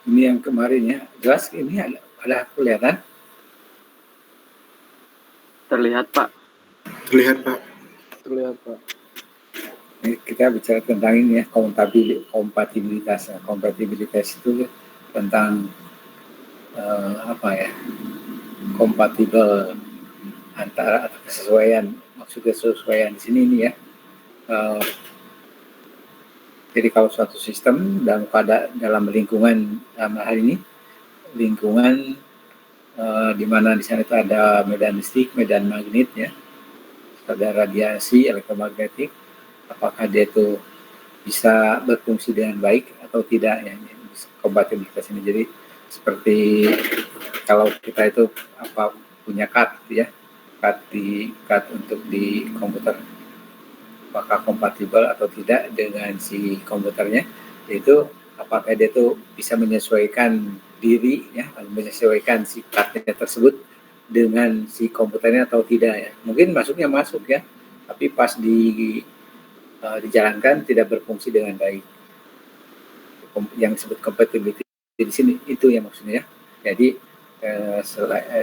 Ini yang kemarin ya, jelas ini ada kelihatan? Terlihat Pak. Terlihat Pak. Terlihat Pak. Ini kita bicara tentang ini ya, kompatibilitas. Kompatibilitas itu tentang kompatibel antara atau kesesuaian. Maksudnya kesesuaian di sini ini ya. Jadi kalau suatu sistem dalam lingkungan, dalam hal ini lingkungan di mana di sana itu ada medan listrik, medan magnet ya, ada radiasi elektromagnetik, apakah dia itu bisa berfungsi dengan baik atau tidak ya, kompatibilitas ini. Jadi seperti kalau kita itu punya card ya, card untuk di komputer, apakah kompatibel atau tidak dengan si komputernya, yaitu apakah dia itu bisa menyesuaikan diri ya, menyesuaikan si cardnya tersebut dengan si komputernya atau tidak ya. Mungkin masuk ya, tapi pas dijalankan tidak berfungsi dengan baik. Yang disebut compatibility di sini itu yang maksudnya ya.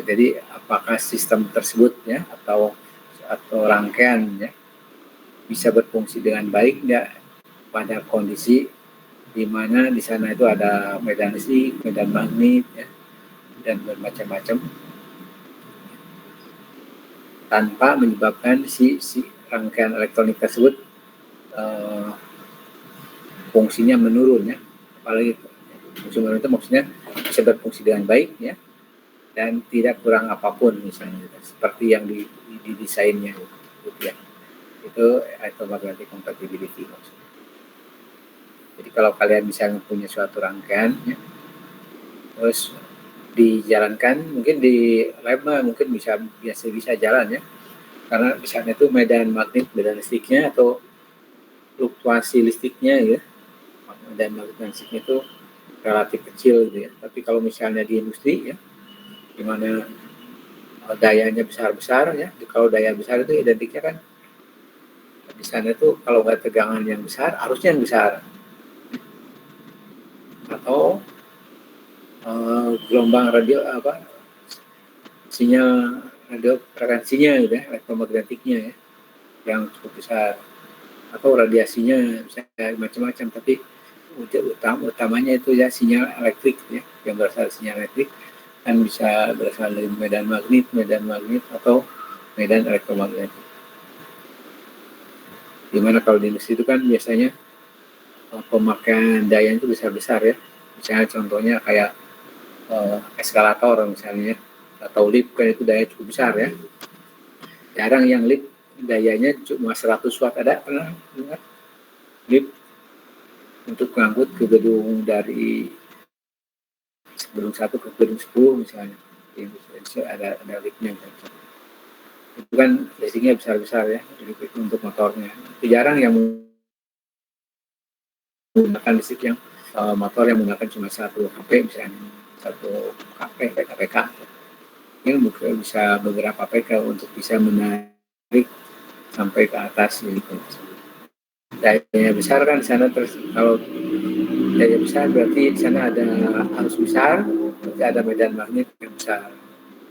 Jadi apakah sistem tersebut ya atau rangkaian ya bisa berfungsi dengan baik nggak pada kondisi di mana di sana itu ada medan listrik, medan magnet ya, dan bermacam-macam, tanpa menyebabkan si rangkaian elektronik tersebut fungsinya menurun ya. Apalagi fungsi menurun itu maksudnya bisa berfungsi dengan baik ya, dan tidak kurang apapun misalnya, seperti yang didesainnya gitu ya. Itu electromagnetic compatibility maksudnya. Jadi kalau kalian misalnya punya suatu rangkaian ya, terus dijalankan, mungkin di lab mungkin bisa jalan ya, karena misalnya itu medan magnet, medan listriknya atau fluktuasi listriknya ya, medan magnet listriknya itu relatif kecil gitu ya. Tapi kalau misalnya di industri ya, di mana dayanya besar-besar ya, kalau daya besar itu identiknya kan di sana itu kalau nggak tegangan yang besar, arusnya yang besar, atau gelombang radio sinyal radio frekuensinya gitu ya, elektromagnetiknya ya, yang cukup besar, atau radiasinya bisa macam-macam, tapi utamanya itu ya sinyal elektrik ya, yang berasal dari sinyal elektrik, kan bisa berasal dari medan magnet atau medan elektromagnetik. Dimana kalau di industri itu kan biasanya pemakaian daya itu besar-besar ya. Misalnya contohnya kayak eskalator misalnya, atau lift kan itu daya cukup besar ya. Jarang yang lift dayanya cuma 100 watt, ada pernah dengar? Lift untuk mengangkut ke gedung dari gedung 1 ke gedung 10 misalnya. Ada liftnya misalnya. Itu kan listriknya besar-besar ya, untuk motornya. Itu jarang yang menggunakan listrik yang motor yang menggunakan cuma 1 HP misalnya, 1 PK. Ini bisa beberapa PK untuk bisa menarik sampai ke atas gitu. Daya besar kan di sana, terus kalau daya besar berarti di sana ada arus besar, berarti ada medan magnet yang besar.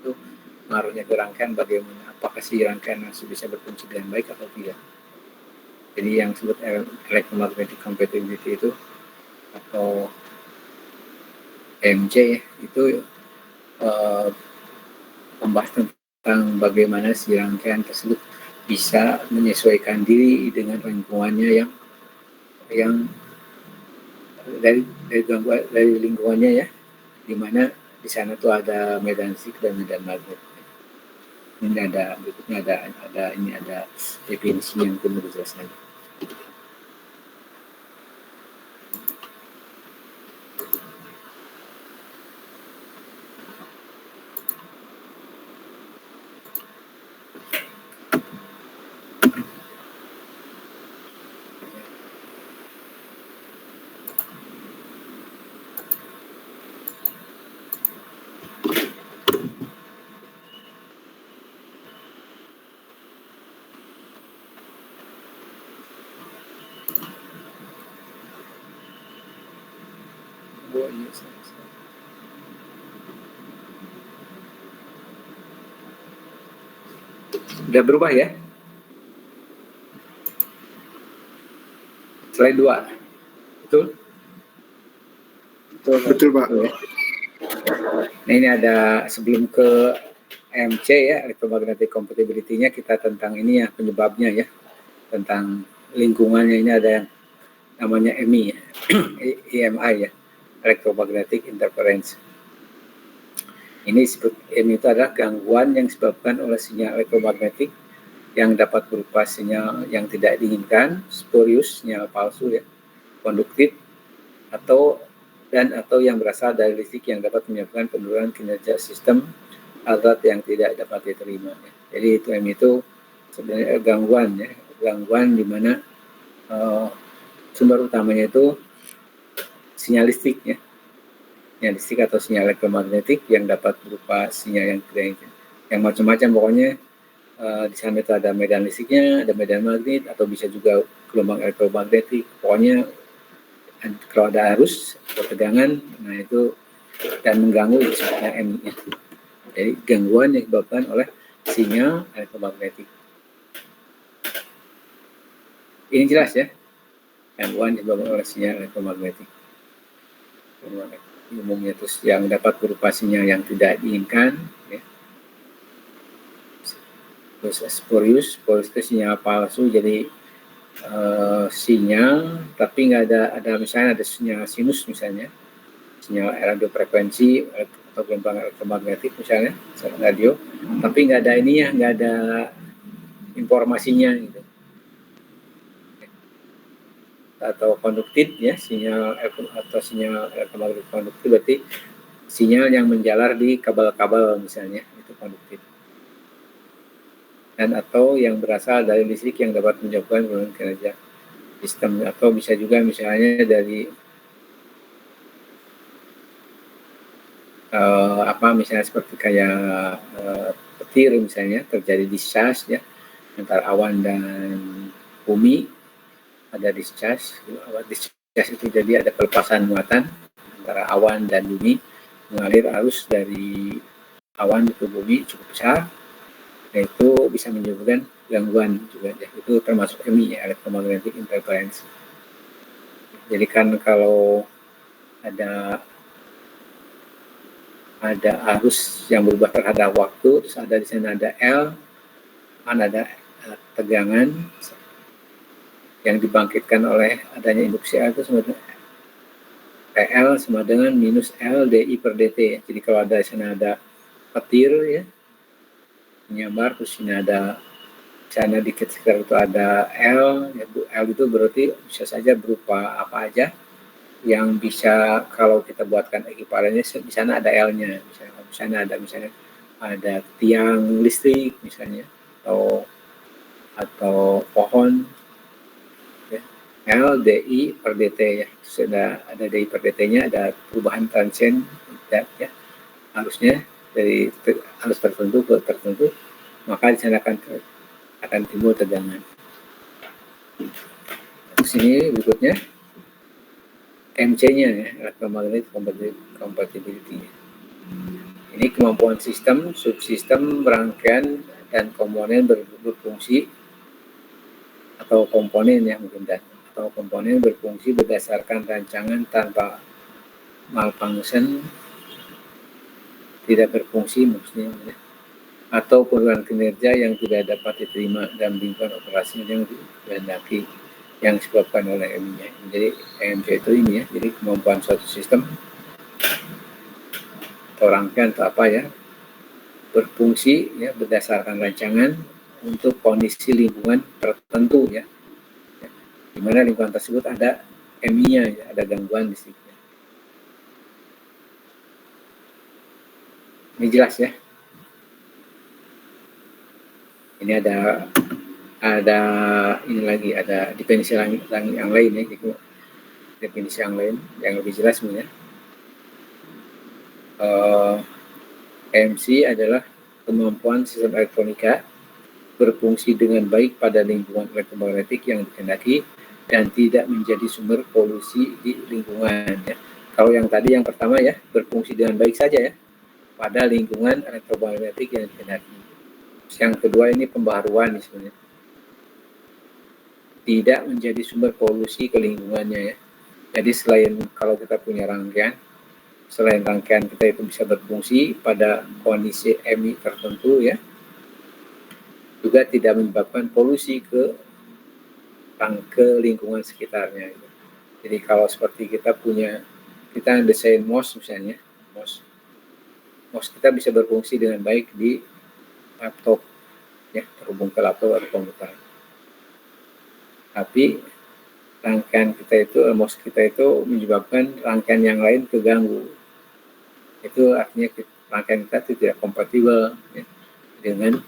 Itu pengaruhnya ke rangkaian, bagaimana apakah si rangkaian masih bisa berfungsi dengan baik atau tidak. Jadi yang disebut electromagnetic compatibility itu atau EMC itu membahas tentang bagaimana si rangkaian tersebut bisa menyesuaikan diri dengan lingkungannya yang dari lingkungannya ya, di mana di sana tuh ada medan listrik dan medan magnet. Ini berikutnya ada definisi yang perlu dijelaskan. Sudah berubah ya? Slide 2. Betul? Betul Pak. Betul ya? Nah, ini ada sebelum ke MC ya, electromagnetic compatibility-nya, kita tentang ini ya, penyebabnya ya, tentang lingkungannya. Ini ada yang namanya EMI ya, EMI ya, electromagnetic interference. Ini disebut EMI itu adalah gangguan yang disebabkan oleh sinyal elektromagnetik yang dapat berupa sinyal yang tidak diinginkan, spurious, sinyal palsu ya, konduktif, atau yang berasal dari listrik yang dapat menyebabkan penurunan kinerja sistem alat yang tidak dapat diterima. Ya. Jadi itu EMI itu sebenarnya gangguan ya, gangguan di mana sumber utamanya itu sinyal listrik ya, sinyal listrik atau sinyal elektromagnetik yang dapat berupa sinyal yang tidak diinginkan. Yang macam-macam pokoknya. Di sana itu ada medan listriknya, ada medan magnet, atau bisa juga gelombang elektromagnetik. Pokoknya kalau ada arus atau tegangan, nah itu dan mengganggu disebutnya EMI. Jadi gangguan yang disebabkan oleh sinyal elektromagnetik. Ini jelas ya, gangguan disebabkan oleh sinyal elektromagnetik. Umumnya terus yang dapat berupa sinyal yang tidak diinginkan, ya. Terus spurious itu sinyal palsu, jadi sinyal tapi nggak ada misalnya ada sinyal sinus misalnya, sinyal radiofrekuensi atau gelombang elektromagnetik misalnya radio, tapi nggak ada ininya, nggak ada informasinya gitu. Atau konduktif ya, sinyal elektromagnetik konduktif berarti sinyal yang menjalar di kabel-kabel misalnya, itu konduktif. Dan atau yang berasal dari listrik yang dapat menyebabkan penurunan kinerja sistem, atau bisa juga misalnya dari misalnya seperti kayak petir misalnya, terjadi discharge ya antara awan dan bumi, ada discharge itu jadi ada pelepasan muatan antara awan dan bumi, mengalir arus dari awan ke bumi cukup besar. Nah, itu bisa menyebabkan gangguan juga ya. Itu termasuk EMI ya, electromagnetic interference. Jadi kan kalau ada arus yang berubah terhadap waktu, terus ada di sana ada L, kan ada tegangan yang dibangkitkan oleh adanya induksi L itu sama dengan PL sama dengan minus L DI per DT. Jadi kalau ada di sana ada petir ya, menyambar, terus ini ada sana dikit sekitar itu ada L, ya, L itu berarti bisa saja berupa apa aja yang bisa kalau kita buatkan ekivalennya, di sana ada L-nya, misalnya di sana ada tiang listrik misalnya, atau pohon ya. L DI per DT ya, terus ada DI per DT-nya, ada perubahan transient ya, harusnya dari arus tertentu ke tertentu, maka di sana akan timbul tegangan. Sini berikutnya MC-nya ya, electromagnetic compatibility. Ini kemampuan sistem, subsistem, rangkaian dan komponen berfungsi atau komponen ya mungkin, atau komponen berfungsi berdasarkan rancangan tanpa malfunction, tidak berfungsi maksudnya ya, atau penurunan kinerja yang tidak dapat diterima dalam lingkungan operasi yang dikehendaki yang disebabkan oleh EMI-nya. Jadi EMC itu ini ya, jadi kemampuan suatu sistem atau rangkaian atau apa ya, berfungsi ya berdasarkan rancangan untuk kondisi lingkungan tertentu ya, di mana lingkungan tersebut ada EMI-nya ya, ada gangguan listriknya. Ini jelas ya. Ini ada ini lagi, ada definisi yang lain ya, gitu. Definisi yang lain yang lebih jelas sebenarnya. EMC adalah kemampuan sistem elektronika berfungsi dengan baik pada lingkungan elektromagnetik yang dikehendaki dan tidak menjadi sumber polusi di lingkungan ya. Kalau yang tadi yang pertama ya, berfungsi dengan baik saja ya pada lingkungan elektromagnetik yang dikehendaki. Yang kedua ini pembaharuan sebenarnya. Tidak menjadi sumber polusi ke lingkungannya ya. Jadi selain kalau kita punya rangkaian, selain rangkaian kita itu bisa berfungsi pada kondisi MI tertentu ya, juga tidak menyebabkan polusi ke lingkungan sekitarnya. Jadi kalau seperti kita desain MOS misalnya, MOS kita bisa berfungsi dengan baik di laptop, ya terhubung ke laptop atau komputer. Tapi rangkaian kita itu, MOS kita itu menyebabkan rangkaian yang lain terganggu. Itu artinya rangkaian kita itu tidak kompatibel ya, dengan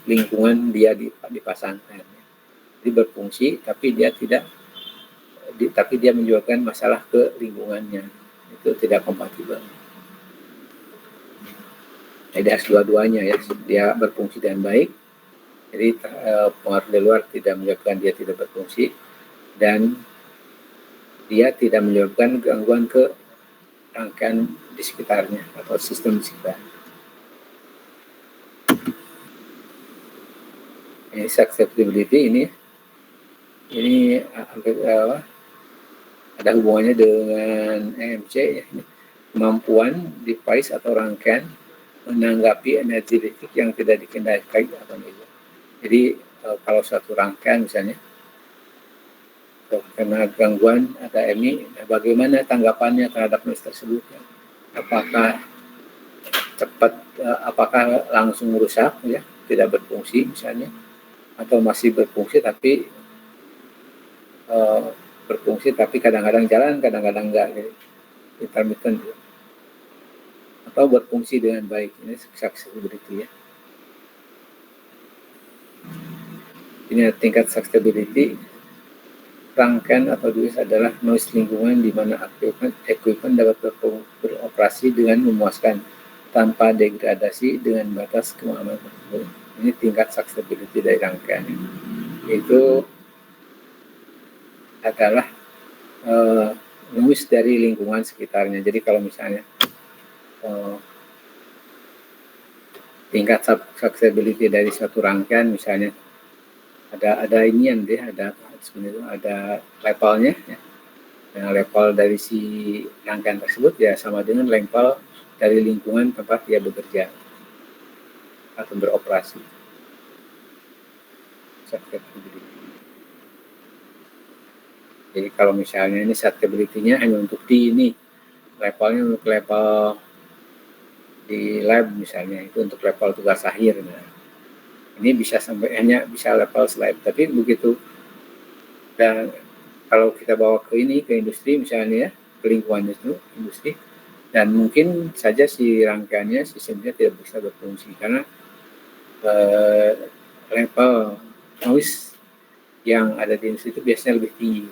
lingkungan dia dipasangkan. Jadi berfungsi, tapi dia menyebabkan masalah ke lingkungannya. Itu tidak kompatibel. Jadi harus dua-duanya ya, dia berfungsi dengan baik. Jadi pengaruh dari luar tidak menyebabkan dia tidak berfungsi, dan dia tidak menyebabkan gangguan ke rangkaian di sekitarnya atau sistem di sekitarnya. Ini sustainability ini ada hubungannya dengan EMC ya. Kemampuan device atau rangkaian menanggapi energi listrik yang tidak dikendalikan atau tidak. Jadi kalau suatu rangkaian misalnya karena gangguan ada MI, bagaimana tanggapannya terhadap listrik tersebut? Ya? Apakah langsung rusak ya, tidak berfungsi misalnya, atau masih berfungsi tapi kadang-kadang jalan, kadang-kadang enggak, gitu. Intermittent, atau berfungsi dengan baik. Ini sustainability ya. Ini tingkat sustainability. Rangkaian atau device adalah noise lingkungan di mana equipment dapat beroperasi dengan memuaskan tanpa degradasi dengan batas keamanan. Ini tingkat sustainability dari rangkaian. Itu adalah noise dari lingkungan sekitarnya. Jadi kalau misalnya tingkat sustainability dari suatu rangkaian misalnya ada inian deh, sebenarnya ada levelnya ya. Nah, level dari si rangkaian tersebut ya sama dengan level dari lingkungan tempat dia bekerja atau beroperasi. Jadi kalau misalnya ini sustainability-nya hanya untuk levelnya untuk level di lab misalnya, itu untuk level tugas akhir. Nah, ini hanya bisa level slide, tapi begitu. Dan kalau kita bawa ke industri misalnya ya, ke lingkungan itu industri, dan mungkin saja si rangkaiannya sistemnya tidak bisa berfungsi karena level noise yang ada di industri itu biasanya lebih tinggi.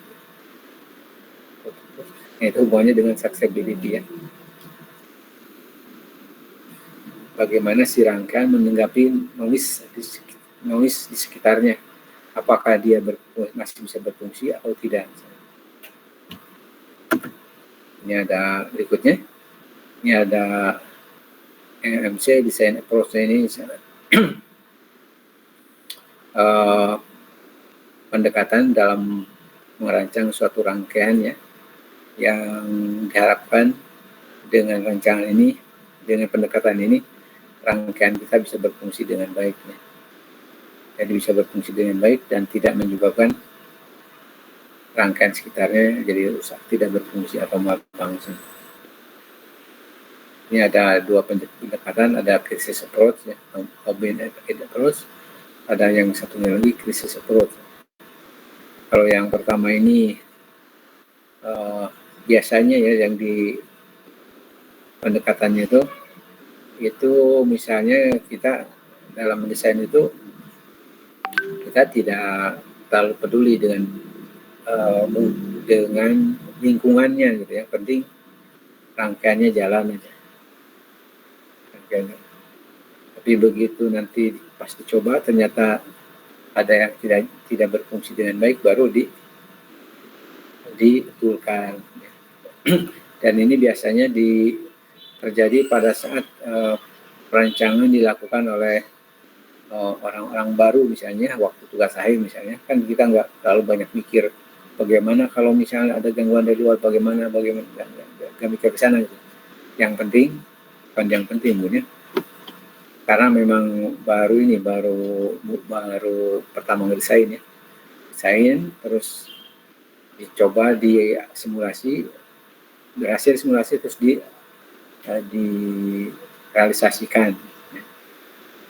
Nah, itu hubungannya dengan sustainability ya. Bagaimana si rangkaian menanggapi noise di sekitarnya, apakah dia masih bisa berfungsi atau tidak. Ini ada berikutnya, ini ada EMC design approach ini pendekatan dalam merancang suatu rangkaian ya, yang diharapkan dengan rancangan ini, dengan pendekatan ini, rangkaian kita bisa berfungsi dengan baik ya. Jadi bisa berfungsi dengan baik dan tidak menyebabkan rangkaian sekitarnya jadi rusak, tidak berfungsi atau malfunction. Ini ada dua pendekatan, ada crisis approach ya, approach, ada yang satunya lagi crisis approach. Kalau yang pertama ini biasanya ya yang di pendekatannya itu misalnya kita dalam mendesain itu kita tidak terlalu peduli dengan lingkungannya gitu ya, penting rangkaiannya jalan aja. Tapi begitu nanti pas dicoba ternyata ada yang tidak berfungsi dengan baik, baru ditulkan. Dan ini biasanya terjadi pada saat perancangan dilakukan oleh orang-orang baru misalnya waktu tugas akhir misalnya, kan kita nggak terlalu banyak mikir bagaimana kalau misalnya ada gangguan dari luar, bagaimana nggak mikir ke sana gitu. Yang penting ya, karena memang baru pertama ngedesain ya, desain terus dicoba di simulasi, berhasil simulasi terus direalisasikan.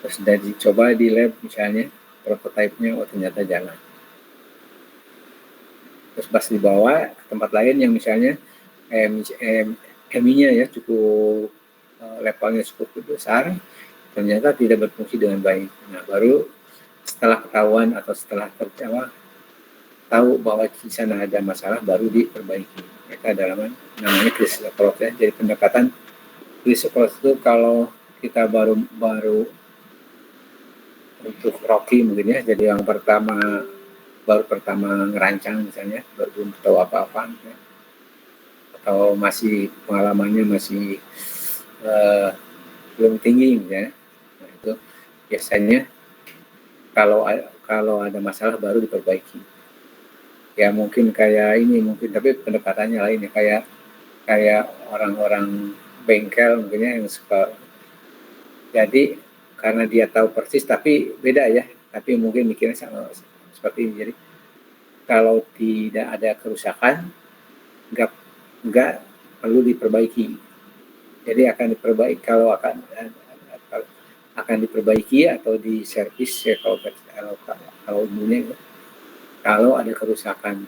Terus dicoba di lab misalnya, prototipe-nya ternyata jalan. Terus pas dibawa ke tempat lain yang misalnya MI-nya ya cukup levelnya cukup besar, ternyata tidak berfungsi dengan baik. Nah, baru setelah ketahuan atau setelah tahu bahwa di sana ada masalah, baru diperbaiki. Mereka namanya krisis approach ya. Jadi pendekatan krisis approach itu kalau kita baru untuk Rocky mungkin ya, jadi yang baru pertama ngerancang misalnya, belum tahu apa-apa ya, atau masih pengalamannya masih belum tinggi misalnya. Nah, itu biasanya kalau ada masalah baru diperbaiki. Ya mungkin kayak ini tapi pendekatannya lain ya, kayak orang-orang bengkel mungkin ya, yang suka, jadi karena dia tahu persis tapi beda ya, tapi mungkin mikirnya sama seperti ini. Jadi kalau tidak ada kerusakan nggak perlu diperbaiki, jadi akan diperbaiki kalau akan diperbaiki atau diservis ya, kalau umumnya kalau ada kerusakan.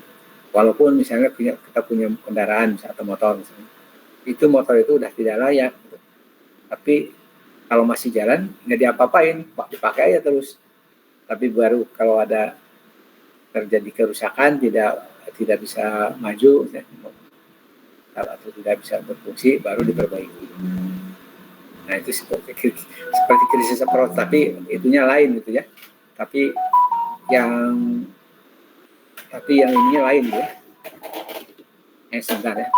Walaupun misalnya kita punya kendaraan atau motor misalnya, motor itu udah tidak layak gitu. Tapi kalau masih jalan nggak diapa-apain, dipakai aja terus. Tapi baru kalau ada terjadi kerusakan, tidak bisa maju atau tidak bisa berfungsi, baru diperbaiki. Nah, itu seperti krisis approach, tapi itunya lain gitu ya. Tapi yang ini lain ya. Sebentar ya.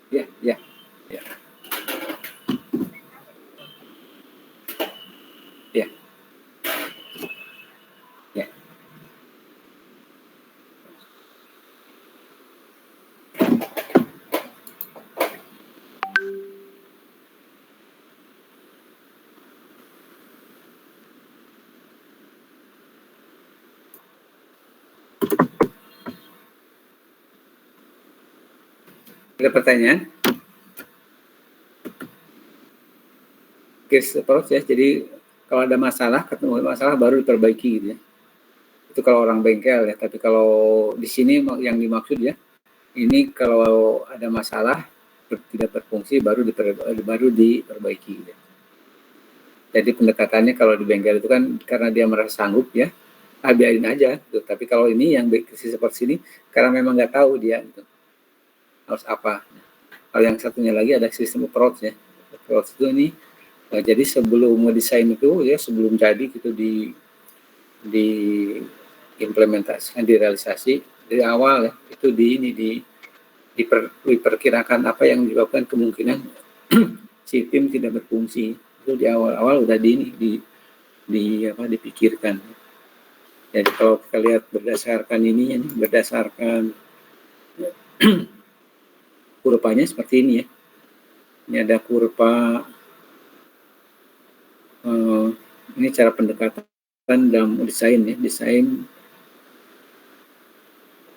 Ya. Ya. Ya. Ya. Ya. Ada pertanyaan? Krisis approach ya, jadi kalau ada masalah, ketemu masalah baru diperbaiki gitu ya. Itu kalau orang bengkel ya, tapi kalau di sini yang dimaksud ya, ini kalau ada masalah tidak berfungsi baru diperbaiki gitu. Jadi pendekatannya kalau di bengkel itu kan karena dia merasa sanggup ya, biarin aja gitu. Tapi kalau ini yang krisis seperti ini karena memang nggak tahu dia gitu, harus apa. Kalau yang satunya lagi ada sistem approach ya. Approach itu ini jadi sebelum ngedesain itu ya, sebelum jadi gitu di implementasikan, direalisasi dari awal ya, itu diperkirakan apa yang menyebabkan kemungkinan si tim tidak berfungsi. Itu di awal-awal udah dipikirkan. Jadi kalau kita lihat berdasarkan berdasarkan kurvanya seperti ini ya. Ini ada kurva, ini cara pendekatan dalam desain ya,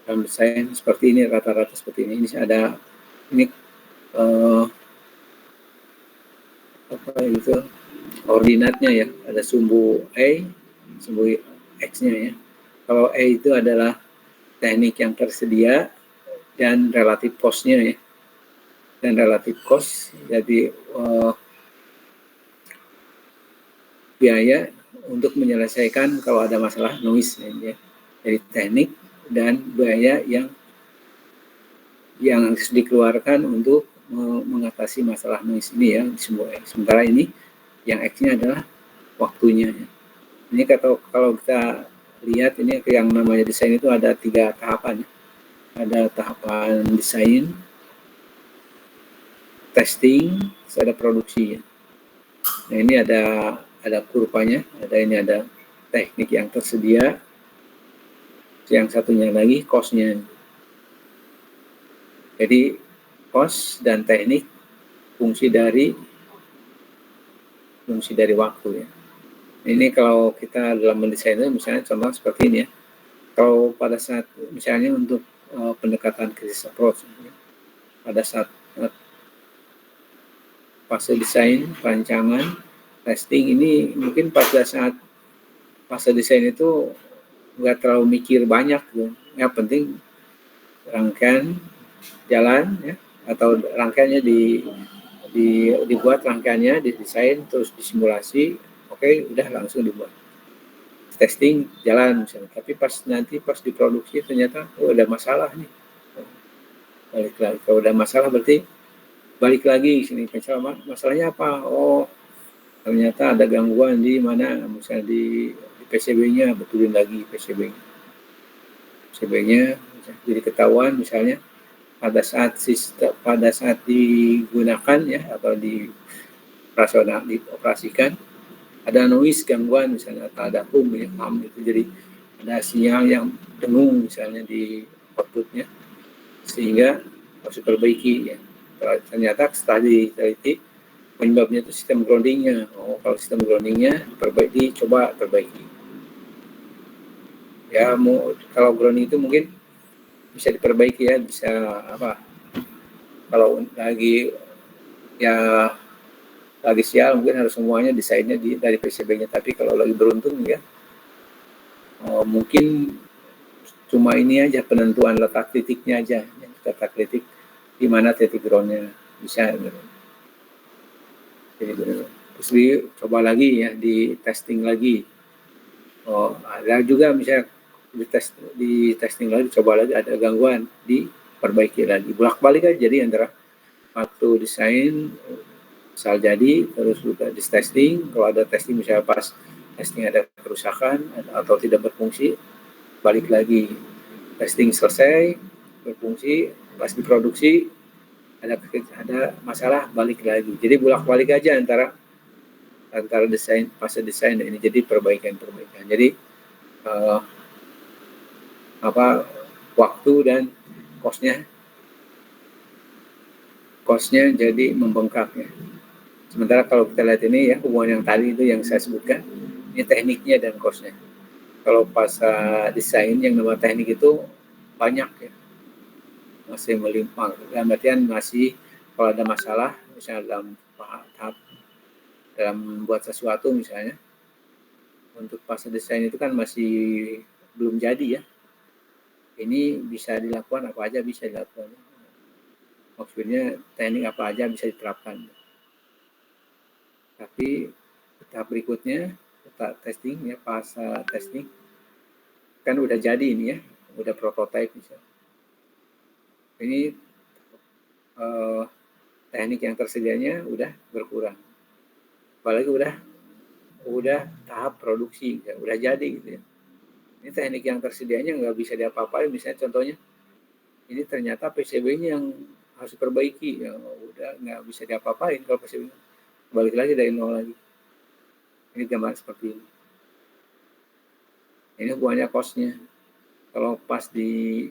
dalam desain seperti ini, rata-rata seperti ini. Ini ada koordinatnya ya, ada sumbu A, sumbu X-nya ya. Kalau A itu adalah teknik yang tersedia, dan relatif cost-nya ya. Dan relatif cost, jadi biaya untuk menyelesaikan kalau ada masalah noise ya. Jadi teknik dan biaya yang harus dikeluarkan untuk mengatasi masalah noise ini ya. Sementara ini yang X-nya adalah waktunya. Ini kalau kita lihat ini yang namanya desain itu ada 3 tahapan. Ada tahapan desain, testing, ada produksi. Nah ini ada kurvanya, ada teknik yang tersedia, yang satunya lagi cost-nya. Jadi cost dan teknik fungsi dari waktu ya. Ini kalau kita dalam mendesain itu misalnya contoh seperti ini ya. Kalau pada saat misalnya untuk pendekatan krisis approach, pada saat fase desain, perancangan, testing ini mungkin pada saat fase desain itu nggak terlalu mikir banyak gitu. Yang penting rangkaian jalan ya, atau rangkaiannya dibuat rangkaiannya, didesain, terus disimulasi, oke, udah langsung dibuat. Testing jalan misalnya, tapi pas diproduksi ternyata ada masalah nih. Balik lagi, kalau ada masalah berarti balik lagi sini. Masalahnya apa? Oh, ternyata ada gangguan di mana, misalnya di PCB-nya, betulin lagi PCB-nya jadi ketahuan misalnya pada saat digunakan ya atau dioperasikan ada noise gangguan misalnya, atau ada hum itu, jadi ada sinyal yang dengung misalnya di outputnya, sehingga harus diperbaiki ya. Ternyata setelah diteliti penyebabnya itu sistem groundingnya. Oh, kalau sistem groundingnya coba perbaiki ya. Kalau grounding itu mungkin bisa diperbaiki ya, bisa apa, kalau lagi sial mungkin harus semuanya desainnya dari PCB-nya, tapi kalau lagi beruntung ya mungkin cuma ini aja, penentuan letak titiknya aja, letak titik di mana titik groundnya bisa gitu. Jadi terus dicoba lagi ya, di testing lagi. Oh, ada juga misalnya di testing lagi, coba lagi ada gangguan, diperbaiki lagi, bolak-balik aja. Jadi antara waktu desain asal jadi, terus juga di testing, kalau ada testing misalnya pas testing ada kerusakan atau tidak berfungsi, balik lagi, testing selesai, berfungsi, pas diproduksi ada masalah, balik lagi. Jadi bolak-balik aja antara desain, fase desain ini, jadi perbaikan. Jadi waktu dan cost-nya jadi membengkak ya. Sementara kalau kita lihat ini ya, hubungan yang tadi itu yang saya sebutkan, ini tekniknya dan cost-nya. Kalau pas desain yang nama teknik itu banyak ya, masih melimpah. Dalam artian masih kalau ada masalah, misalnya dalam tahap membuat sesuatu misalnya, untuk fase desain itu kan masih belum jadi ya. Ini bisa dilakukan, apa aja bisa dilakukan. Maksudnya teknik apa aja bisa diterapkan. Tapi tahap berikutnya, tahap testing ya, fase testing kan udah jadi ini ya, udah prototype misalnya. Ini teknik yang tersedianya udah berkurang, apalagi udah tahap produksi ya, udah jadi gitu ya. Ini teknik yang tersedianya nggak bisa diapa-apain, misalnya contohnya ini ternyata PCB-nya yang harus diperbaiki ya, udah nggak bisa diapa-apain kalau PCB, balik lagi dari nol lagi. Ini gambar seperti ini. Ini hubungannya cost-nya. Kalau pas di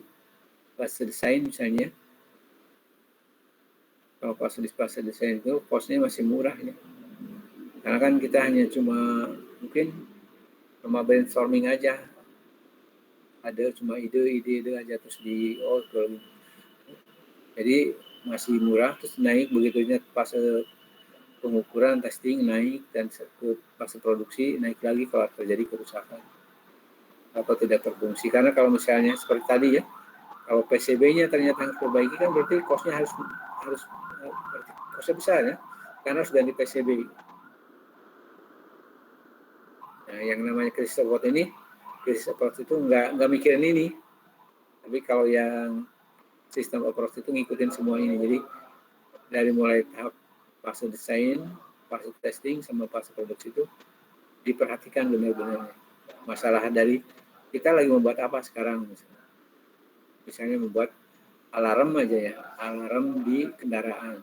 fase desain misalnya, kalau pas di fase desain itu cost-nya masih murah ya. Karena kan kita hanya mungkin cuma brainstorming aja. Ada cuma ide aja, terus jadi masih murah, terus naik begitunya fase pengukuran, testing naik, dan ke fase produksi naik lagi kalau terjadi kerusakan atau tidak berfungsi. Karena kalau misalnya seperti tadi ya, Kalau PCB-nya ternyata harus perbaiki kan berarti cost-nya harus berarti cost-nya besar ya, karena harus ganti PCB. Nah, yang namanya krisis support itu nggak mikirin ini, tapi kalau yang sistem approach itu ngikutin semua ini. Jadi dari mulai tahap fase desain, fase testing, sama fase produksi itu diperhatikan benar-benar. Masalah dari kita lagi membuat apa sekarang, misalnya membuat alarm aja ya, alarm di kendaraan.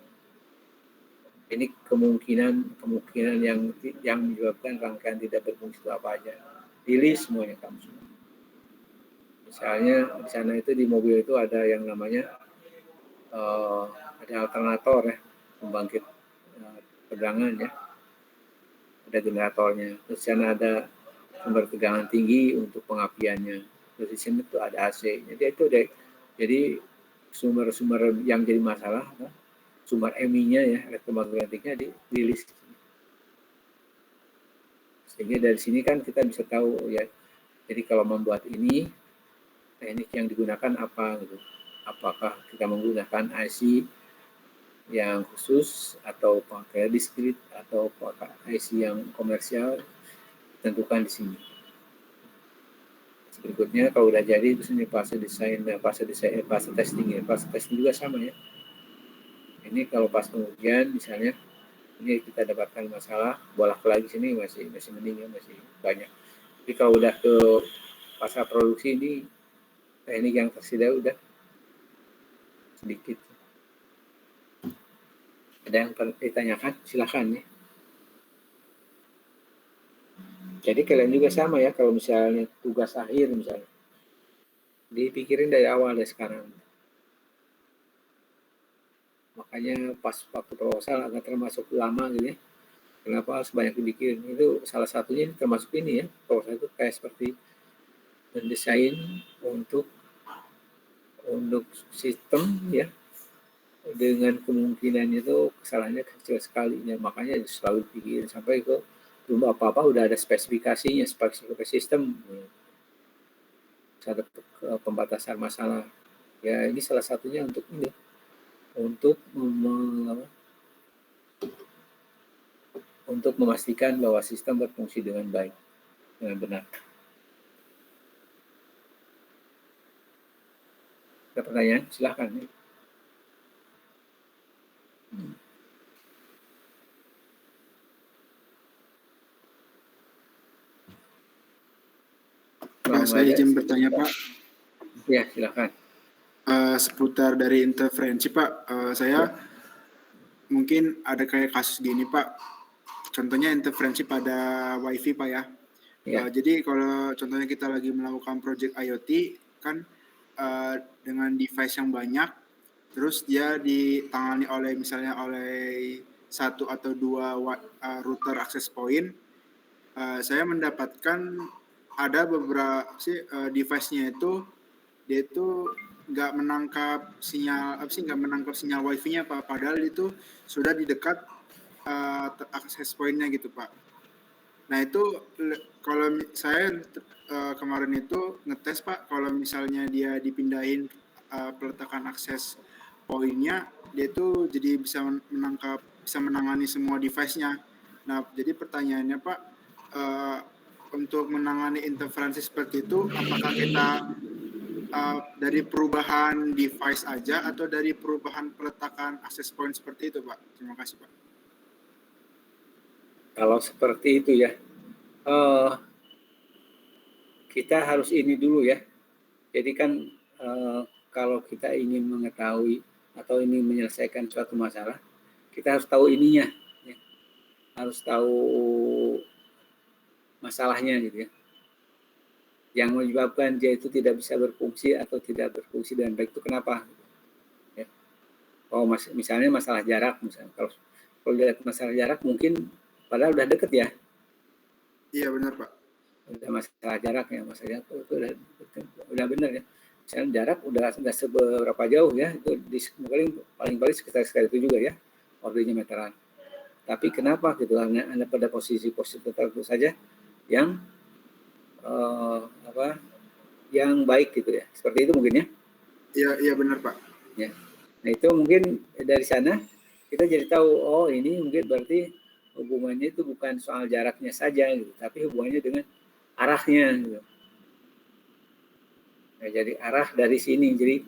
Ini kemungkinan yang menyebabkan rangkaian tidak berfungsi itu apa aja. Pilih semuanya kamu semua. Misalnya di sana itu di mobil itu ada yang namanya ada alternator ya, pembangkit tegangan ya, ada generatornya. Terus di sana ada sumber tegangan tinggi untuk pengapiannya. Terus di sini tuh ada AC. Jadi sumber-sumber yang jadi masalah, sumber EMI-nya ya, elektromagnetiknya dirilis. Sehingga dari sini kan kita bisa tahu ya. Jadi kalau membuat ini, teknik yang digunakan apa gitu. Apakah kita menggunakan IC yang khusus atau pakai discrete atau pakai IC yang komersial, tentukan di sini. Berikutnya kalau udah jadi itu sini fase desain, fase testing ya. Fase testing juga sama ya. Ini kalau pas pengujian misalnya ini kita dapatkan masalah, bolak lagi sini masih mending ya, masih banyak. Tapi kalau udah ke fase produksi ini teknik yang tersedia udah sedikit. Ada yang ditanyakan? Silakan ya. Jadi kalian juga sama ya, kalau misalnya tugas akhir misalnya, dipikirin dari awal dari sekarang. Makanya pas waktu proposal agak termasuk lama gitu ya. Kenapa harus banyak dibikin? Itu salah satunya termasuk ini ya, proposal itu kayak seperti mendesain untuk sistem ya, dengan kemungkinan itu kesalahannya kecil sekali ya, makanya selalu dipikirin sampai ke belum apa-apa udah ada spesifikasinya, spesifikasi sistem, ada pembatasan masalah ya. Ini salah satunya untuk ini, untuk memastikan bahwa sistem berfungsi dengan baik, dengan benar. Ada pertanyaan? Silahkan. Pak, saya izin bertanya, Pak. Ya, silakan. Seputar dari interferensi, Pak. Saya mungkin ada kayak kasus gini, Pak. Contohnya interferensi pada WiFi, Pak ya. Jadi kalau contohnya kita lagi melakukan project IoT, kan dengan device yang banyak, terus dia ditangani oleh misalnya oleh 1 atau 2 router access point. Saya mendapatkan ada beberapa device-nya itu dia itu nggak menangkap sinyal wifi-nya Pak, padahal itu sudah di dekat access point-nya gitu Pak. Nah itu kalau saya kemarin itu ngetes Pak, kalau misalnya dia dipindahin peletakan akses point-nya, dia itu jadi bisa menangani semua device-nya. Nah jadi pertanyaannya Pak, untuk menangani interferensi seperti itu, apakah kita dari perubahan device aja atau dari perubahan peletakan access point seperti itu, Pak? Terima kasih, Pak. Kalau seperti itu ya, kita harus ini dulu ya. Jadi kan kalau kita ingin mengetahui atau ingin menyelesaikan suatu masalah, kita harus tahu ininya, ya. Harus tahu masalahnya gitu ya. Yang menyebabkan dia itu tidak bisa berfungsi atau tidak berfungsi dengan baik itu kenapa? Ya. Oh, misalnya masalah jarak, misalnya kalau lihat masalah jarak mungkin padahal udah deket ya. Iya benar Pak. Udah masalah jarak ya, masalah jarak itu udah benar ya. Misalnya jarak udah seberapa jauh ya, itu paling sekitar itu juga ya, ordernya meteran. Tapi kenapa gitu, hanya pada posisi tertentu saja yang yang baik gitu ya, seperti itu mungkin ya. Iya benar Pak. Ya. Nah itu mungkin dari sana kita jadi tahu, oh ini mungkin berarti hubungannya itu bukan soal jaraknya saja gitu, tapi hubungannya dengan arahnya gitu. Nah, jadi arah dari sini, jadi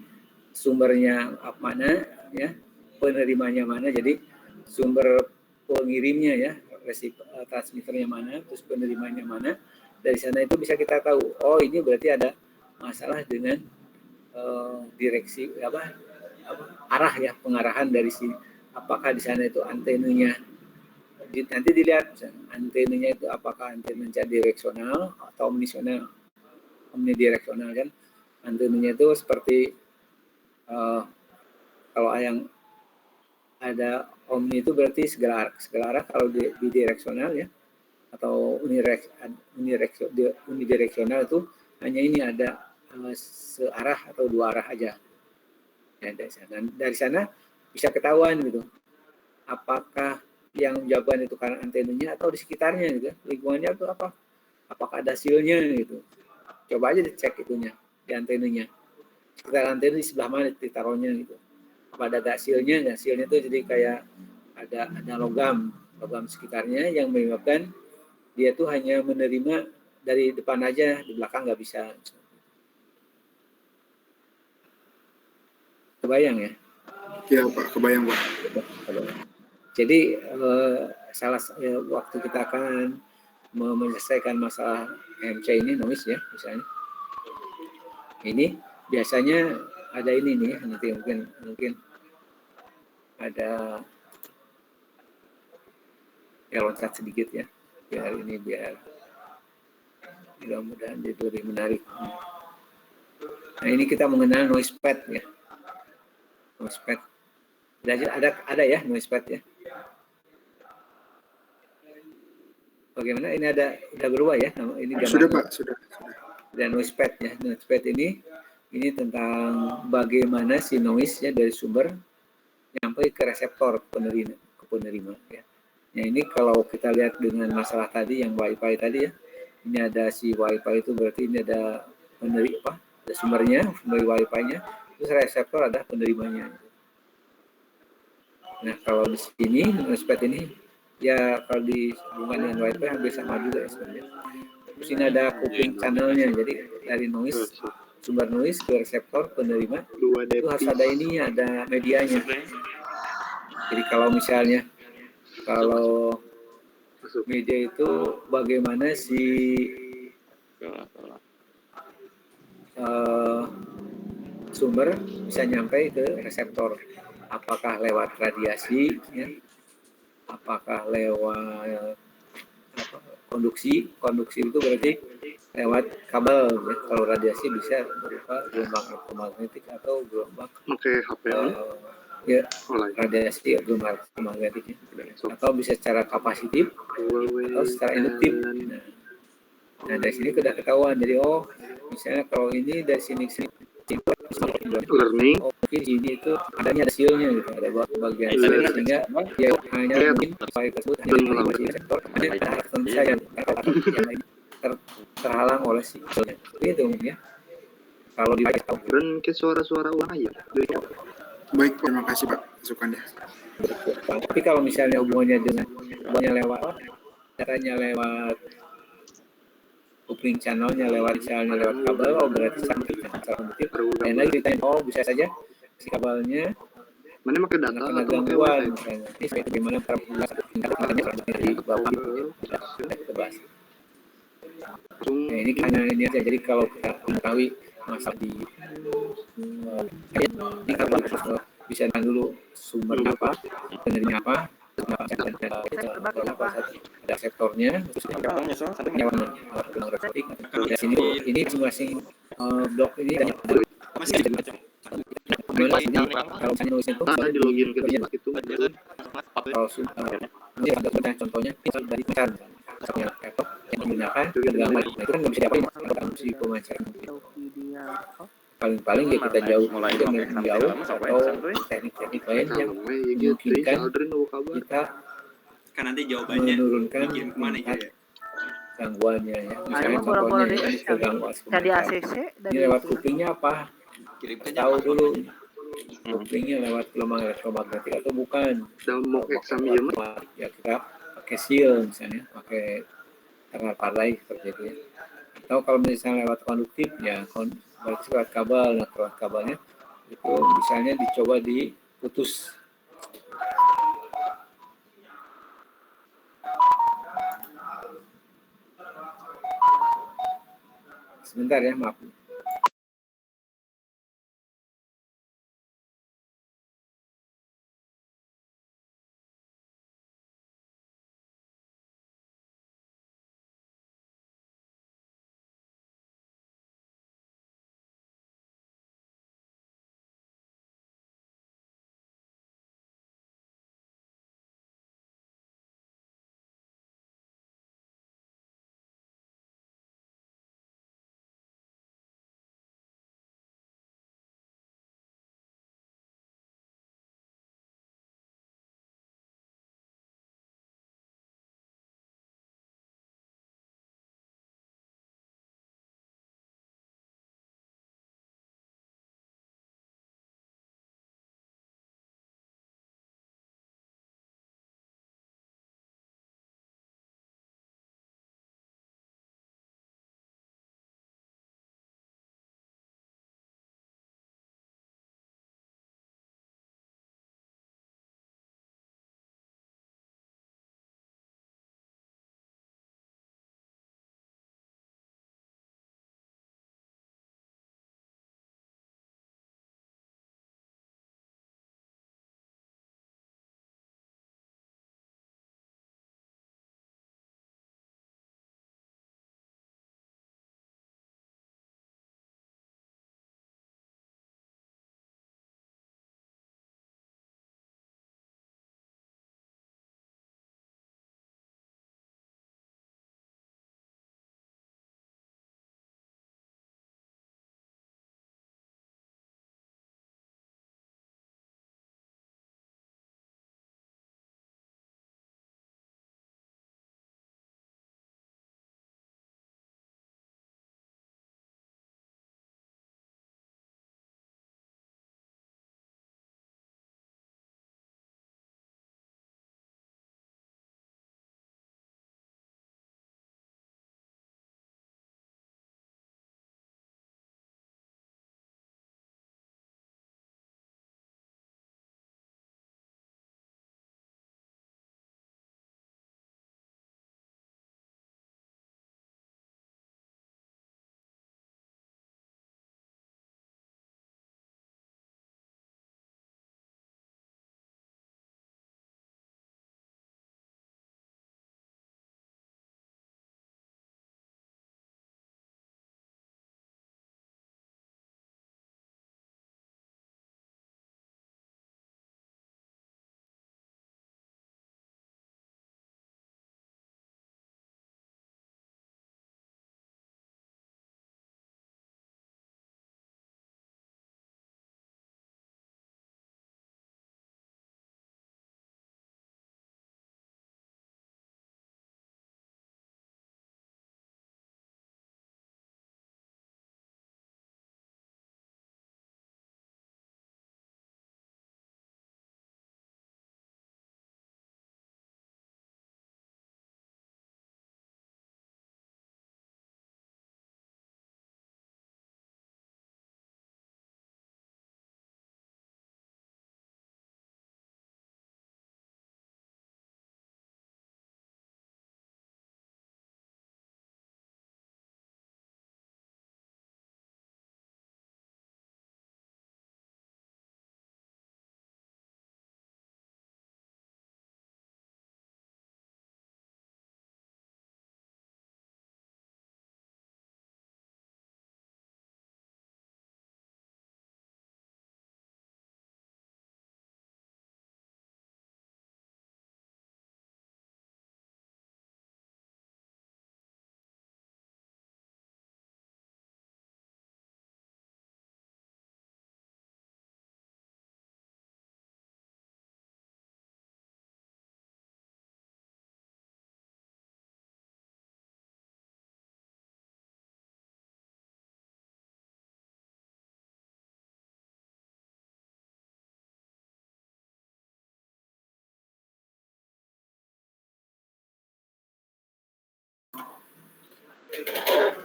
sumbernya mana ya, penerimanya mana, jadi sumber pengirimnya ya, transmitternya mana, terus penerimanya mana. Dari sana itu bisa kita tahu, oh ini berarti ada masalah dengan direksi arah ya, pengarahan dari sini. Apakah di sana itu antenanya, nanti dilihat antenanya itu apakah antenanya direksional atau omnidireksional kan. Antenanya itu seperti kalau yang ada omni itu berarti segala arah, kalau bidireksional ya, atau unidireksional itu hanya ini ada searah atau dua arah aja. Ya, dari sana bisa ketahuan gitu, apakah yang jawaban itu karena antenanya atau di sekitarnya gitu, lingkungannya itu apa, apakah ada silnya gitu. Coba aja dicek itunya di antenanya, sekitar antena di sebelah mana ditaruhnya gitu. Apa ada silnya? Nggak, silnya itu jadi kayak ada logam sekitarnya yang menyebabkan dia tuh hanya menerima dari depan aja, di belakang nggak bisa. Kebayang ya? Iya Pak, kebayang Pak. Jadi waktu kita akan menyelesaikan masalah MC ini, noise ya misalnya, ini biasanya ada ini nih, nanti mungkin ada ya loncat sedikit ya, biar mudah-mudahan jadi lebih menarik. Nah ini kita mengenal noise pad ya, noise pad. Ada ya noise pad ya. Bagaimana ini udah berubah ya? Ini sudah Pak, sudah. Dan noise pad ya. Noise pad ini tentang bagaimana si noise ya dari sumber nyampe ke reseptor penerima ya. Nah ini kalau kita lihat dengan masalah tadi yang WiFi tadi ya, ini ada si WiFi itu berarti ini ada penerima, ada sumber WiFi-nya, terus reseptor ada penerimanya. Nah kalau di sini noise pad ini ya kalau di hubungan dengan WiFi hampir sama juga ya sebenarnya. Terus ini ada kuping channelnya, jadi dari noise, sumber noise ke reseptor penerima itu harus ada ada medianya. Jadi kalau misalnya media itu bagaimana si sumber bisa nyampe ke reseptor, apakah lewat radiasi ya, apakah lewat konduksi itu berarti lewat kabel ya. Kalau radiasi bisa berupa gelombang elektromagnetik atau gelombang ya, radiasi gelombang elektromagnetik atau bisa secara kapasitif atau secara induktif. Nah dari sini sudah ketahuan, jadi misalnya kalau ini dari sini learning, mungkin sini itu adanya ada silnya gitu, ada bagian sil, sehingga dia hanya mungkin file tersebut hanya di sektor ada tentu saja yang lain terhalang oleh silnya. Itu ya. Kalau di dan ke suara-suara ulang aja. Baik, terima kasih Pak masukannya. Tapi kalau misalnya hubungannya lewat caranya lewat kupling channelnya, lewat kabel, berarti sambit. Dan lagi ditanya, bisa saja si kabelnya mana pakai data kena gangguan misalnya. Ini bagaimana dari bawah kita bahas. Nah, ini hanya ini aja. Jadi kalau kita mengetahui masalah di ini kalau bisa tahu dulu sumber apa, penerima apa, ada sektornya, terus penyawanan robotik. Dari sini ini masing-masing blok ini kalau misalnya nulis itu di login ke tempat itu kalau ini ada contohnya dari pesan laptop yang menggunakan gambar itu kan nggak bisa diapain kalau si pemasaran paling ya kita jauh atau teknik-teknik lain yang memungkinkan kita kan nanti jawabannya menurunkan kemana ya? gangguannya ya. Misalnya contohnya ya, ini lewat kupingnya apa? Kirim aja tahu password dulu aja. buktinya lewat gelombang elektromagnetik atau bukan. Dalam mock exam iya mah. Ya kita pakai seal misalnya, pakai tanggal parlay seperti itu ya. Atau kalau misalnya lewat konduktif ya berarti lewat kabel. Nah lewat kabelnya itu misalnya dicoba diputus. Sebentar ya, maaf.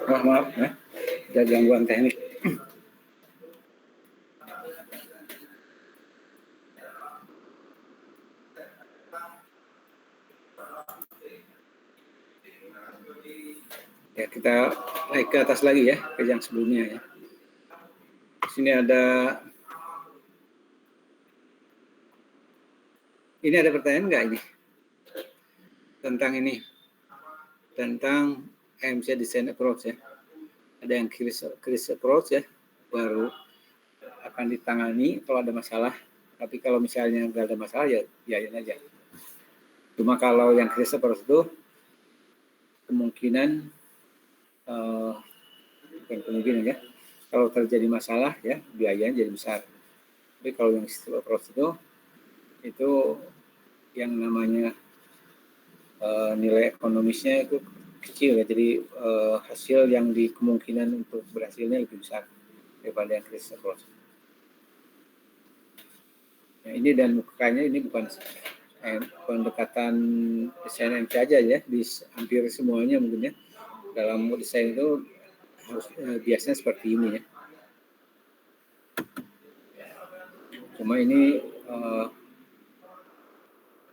Maaf ya, ada gangguan teknik. Ya, kita naik ke atas lagi ya, ke yang sebelumnya ya. Di sini ada pertanyaan nggak ini? Tentang ini, tentang AMC Design Approach ya. Ada yang case approach ya, baru akan ditangani kalau ada masalah. Tapi kalau misalnya nggak ada masalah ya biarin aja. Cuma kalau yang case approach itu kemungkinan bukan kemungkinan ya, kalau terjadi masalah ya biayanya jadi besar. Tapi kalau yang system approach itu yang namanya nilai ekonomisnya itu kecil ya, jadi hasil yang di kemungkinan untuk berhasilnya lebih besar daripada yang case approach. Nah, ini dan makanya ini bukan pendekatan desain MC aja ya, di hampir semuanya mungkin ya. Dalam desain itu harus biasanya seperti ini ya. Cuma ini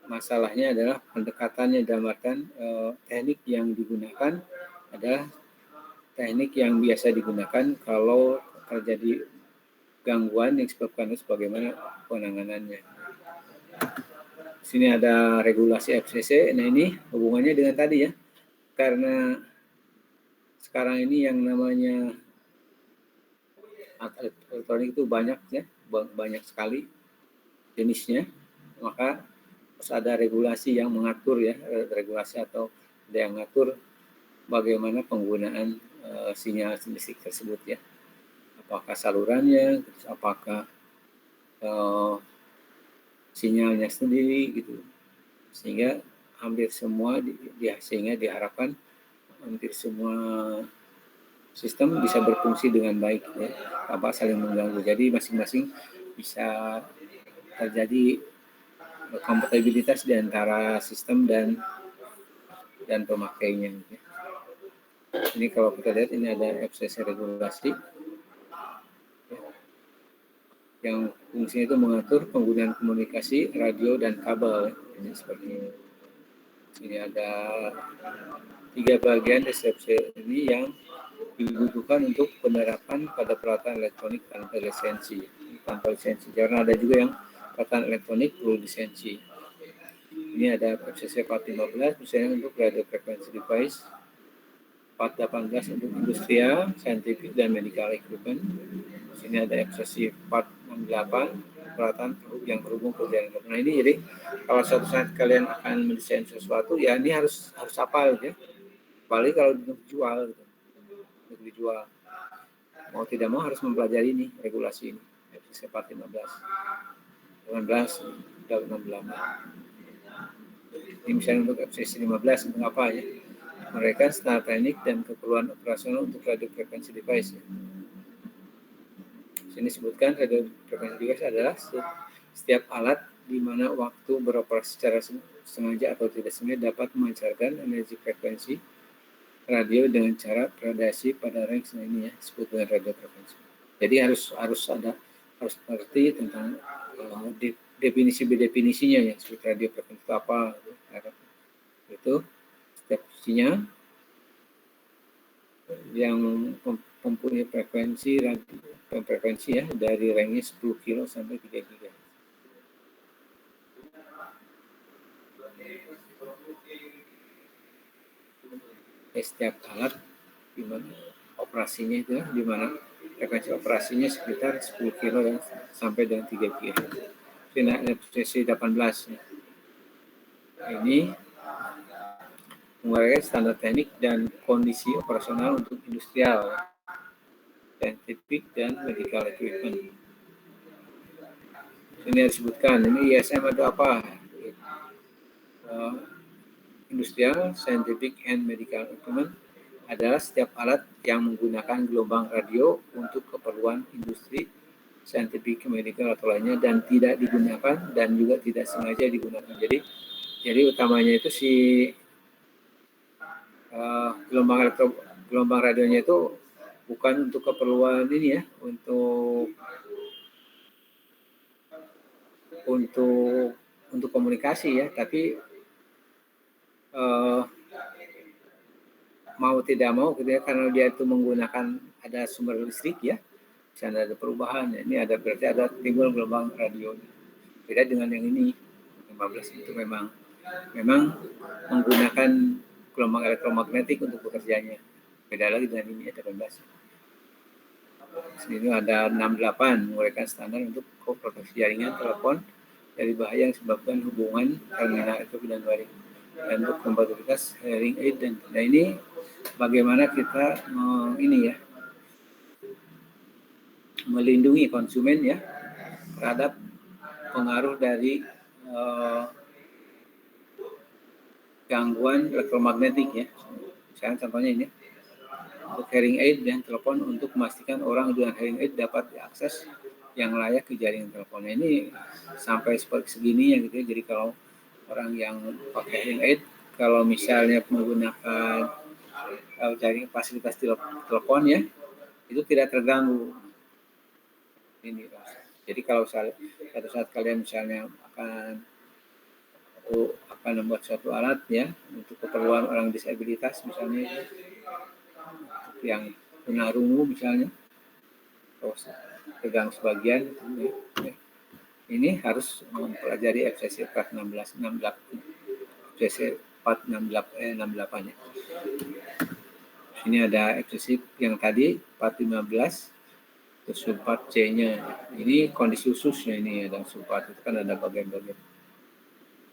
masalahnya adalah pendekatannya dalam artian teknik yang digunakan adalah teknik yang biasa digunakan kalau terjadi gangguan yang disebabkan itu bagaimana penanganannya. Di sini ada regulasi FCC. Nah ini hubungannya dengan tadi ya, karena sekarang ini yang namanya alat elektronik itu banyak ya, banyak sekali jenisnya, maka harus ada regulasi yang mengatur ya, regulasi atau ada yang mengatur bagaimana penggunaan sinyal listrik tersebut ya. Apakah salurannya, apakah sinyalnya sendiri gitu, sehingga hampir semua sehingga diharapkan hampir semua sistem bisa berfungsi dengan baik ya, tanpa saling mengganggu. Jadi masing-masing bisa terjadi kompatibilitas di antara sistem dan pemakainya. Gitu. Ini kalau kita lihat ini ada FCC regulasi yang fungsinya itu mengatur penggunaan komunikasi radio dan kabel. Ini seperti ini. Ini ada 3 bagian SFC ini yang dibutuhkan untuk penerapan pada peralatan elektronik tanpa lisensi. Karena ada juga yang peralatan elektronik perlu lisensi. Ini ada FCC 415 misalnya untuk radio frequency device, 418 untuk industrial, scientific dan medical equipment. Sini ada FCC 468 peralatan yang berhubung ke jaringan. Nah ini jadi kalau suatu saat kalian akan mendesain sesuatu ya ini harus hafal ya. Apalagi kalau dijual gitu. Dijual. Mau tidak mau harus mempelajari ini regulasi ini. FCC 415. 18 dan 68. Ini misalnya untuk FCC 15 untuk apa ya? Mereka standar teknik dan keperluan operasional untuk radio frequency device. Ya. Sini sebutkan radio frequency device adalah setiap alat di mana waktu beroperasi secara sengaja atau tidak sengaja dapat memancarkan energi frekuensi radio dengan cara radiasi pada range ini ya, disebut dengan radio frekuensi. Jadi harus mengerti tentang definisinya ya, disebut radio frekuensi itu apa itu. Setiap sinyal yang mempunyai frekuensi ya dari range 10 kilo sampai 3 giga. Setiap alat di mana operasinya itu ya, di mana frekuensi operasinya sekitar 10 kilo dan sampai dengan 3 giga. Ini FCC 18 ya. Ini menguraikan standar teknik dan kondisi operasional untuk industrial, scientific dan medical equipment. Ini disebutkan, ini ISM ada apa? Industrial, scientific and medical equipment adalah setiap alat yang menggunakan gelombang radio untuk keperluan industri, scientific, medical atau lainnya dan tidak digunakan dan juga tidak sengaja digunakan. Jadi utamanya itu si gelombang radionya itu bukan untuk keperluan ini ya, untuk komunikasi ya, tapi mau tidak mau gitu ya, karena dia itu menggunakan ada sumber listrik ya, misalnya ada perubahan, ini ada berarti ada timbul gelombang radio. Beda dengan yang ini 15 itu memang menggunakan gelombang elektromagnetik untuk bekerjanya. Beda lagi dengan ini ada 18. Sini ada 68 menggunakan standar untuk proteksi jaringan telepon dari bahaya yang disebabkan hubungan terminal itu dan waring, dan untuk kompatibilitas hearing aid. Dan nah ini bagaimana kita melindungi konsumen ya terhadap pengaruh dari gangguan elektromagnetik ya. Misalnya contohnya ini untuk hearing aid dan telepon untuk memastikan orang dengan hearing aid dapat diakses yang layak ke jaringan teleponnya. Ini sampai seperti segini ya gitu ya. Jadi kalau orang yang pakai hearing aid, kalau misalnya menggunakan jaringan fasilitas telepon ya, itu tidak terganggu. Ini jadi kalau satu saat kalian misalnya akan membuat suatu alat ya untuk keperluan orang disabilitas misalnya yang tunarungu misalnya, terus pegang sebagian ini harus mempelajari FCC 41668 FCC 468 ya. Ini ada FCC yang tadi 415 terus subpart C-nya. Ini kondisi khususnya ini ada subpart itu kan ada bagian-bagian.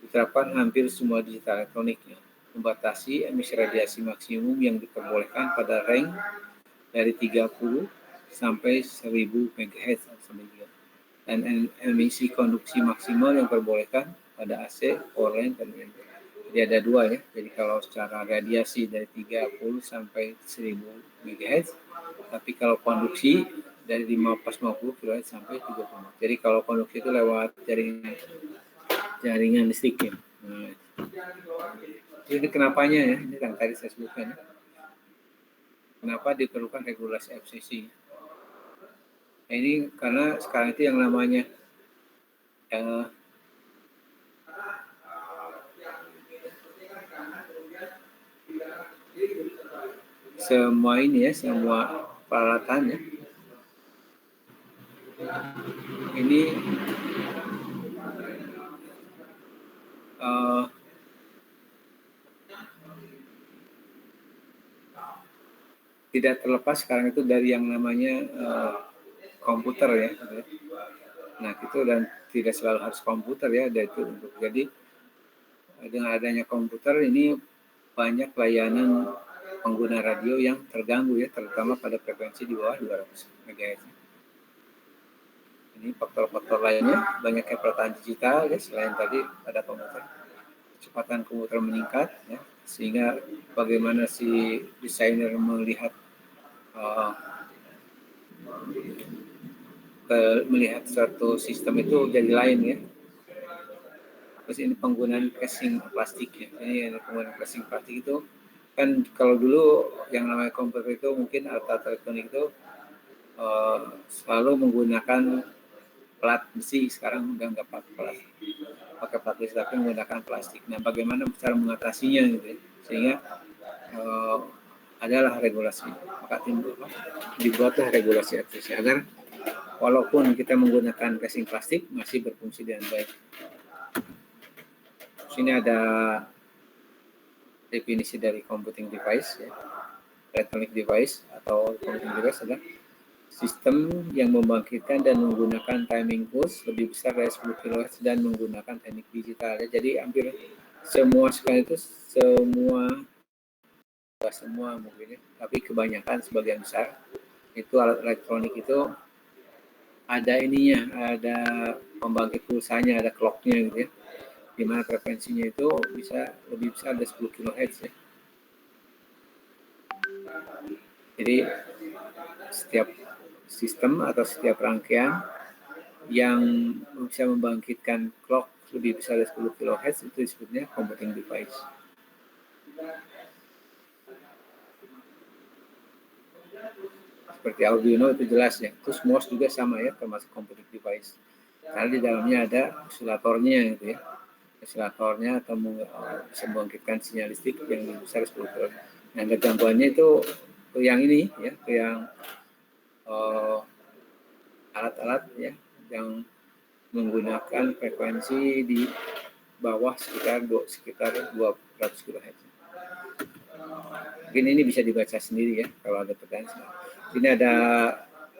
Diterapkan hampir semua digital elektroniknya. Membatasi emisi radiasi maksimum yang diperbolehkan pada range dari 30 sampai 1000 MHz dan emisi konduksi maksimal yang diperbolehkan pada AC, powerline, dan lain. Jadi ada dua ya. Jadi kalau secara radiasi dari 30 sampai 1000 MHz, tapi kalau konduksi dari 50 kHz sampai 30. Jadi kalau konduksi itu lewat jaringan listrik ya. Nah, ini kenapanya ya, ini yang tadi saya sebutkan ya. Kenapa diperlukan regulasi FCC? Nah, ini karena sekarang itu yang namanya semua ini ya, semua peralatan ya, ini tidak terlepas sekarang itu dari yang namanya komputer ya. Nah itu dan tidak selalu harus komputer ya, ada itu untuk jadi dengan adanya komputer ini banyak layanan pengguna radio yang terganggu ya, terutama pada frekuensi di bawah 200 MHz. Ini faktor-faktor lainnya banyaknya peralatan digital ya, selain tadi ada komputer, kecepatan komputer meningkat ya, sehingga bagaimana si desainer melihat suatu sistem itu jadi lain ya. Terus ini penggunaan casing plastik ya. Ini penggunaan casing plastik itu kan kalau dulu yang namanya komputer itu mungkin alat elektronik itu selalu menggunakan plat besi, sekarang udah nggak pakai plat besi tapi menggunakan plastik. Nah bagaimana cara mengatasinya gitu ya? Sehingga adalah regulasi, maka dibuatlah regulasi FCC agar walaupun kita menggunakan casing plastik masih berfungsi dengan baik. Sini ada definisi dari computing device ya. Electronic device atau computing device adalah sistem yang membangkitkan dan menggunakan timing pulse lebih besar dari 10 kHz dan menggunakan teknik digital ya. Jadi hampir semua sekali itu semua mungkin ya, tapi kebanyakan sebagian besar itu alat elektronik itu ada ininya, ada pembangkit pulsanya, ada clocknya gitu ya, di mana frekuensinya itu bisa lebih besar dari 10 kHz ya. Jadi setiap sistem atau setiap rangkaian yang bisa membangkitkan clock lebih besar dari 10 kHz itu disebutnya computing device. seperti Arduino itu jelas ya. Terus MOS juga sama ya, termasuk computing device. Karena di dalamnya ada oscillatornya gitu ya. Oscillatornya atau bisa membangkitkan sinyal listrik yang lebih besar 10 volt. Nah, ada gangguannya itu ke yang ini ya, ke yang alat-alat ya yang menggunakan frekuensi di bawah sekitar 200 kHz. Mungkin ini bisa dibaca sendiri ya kalau ada pertanyaan. Ini ada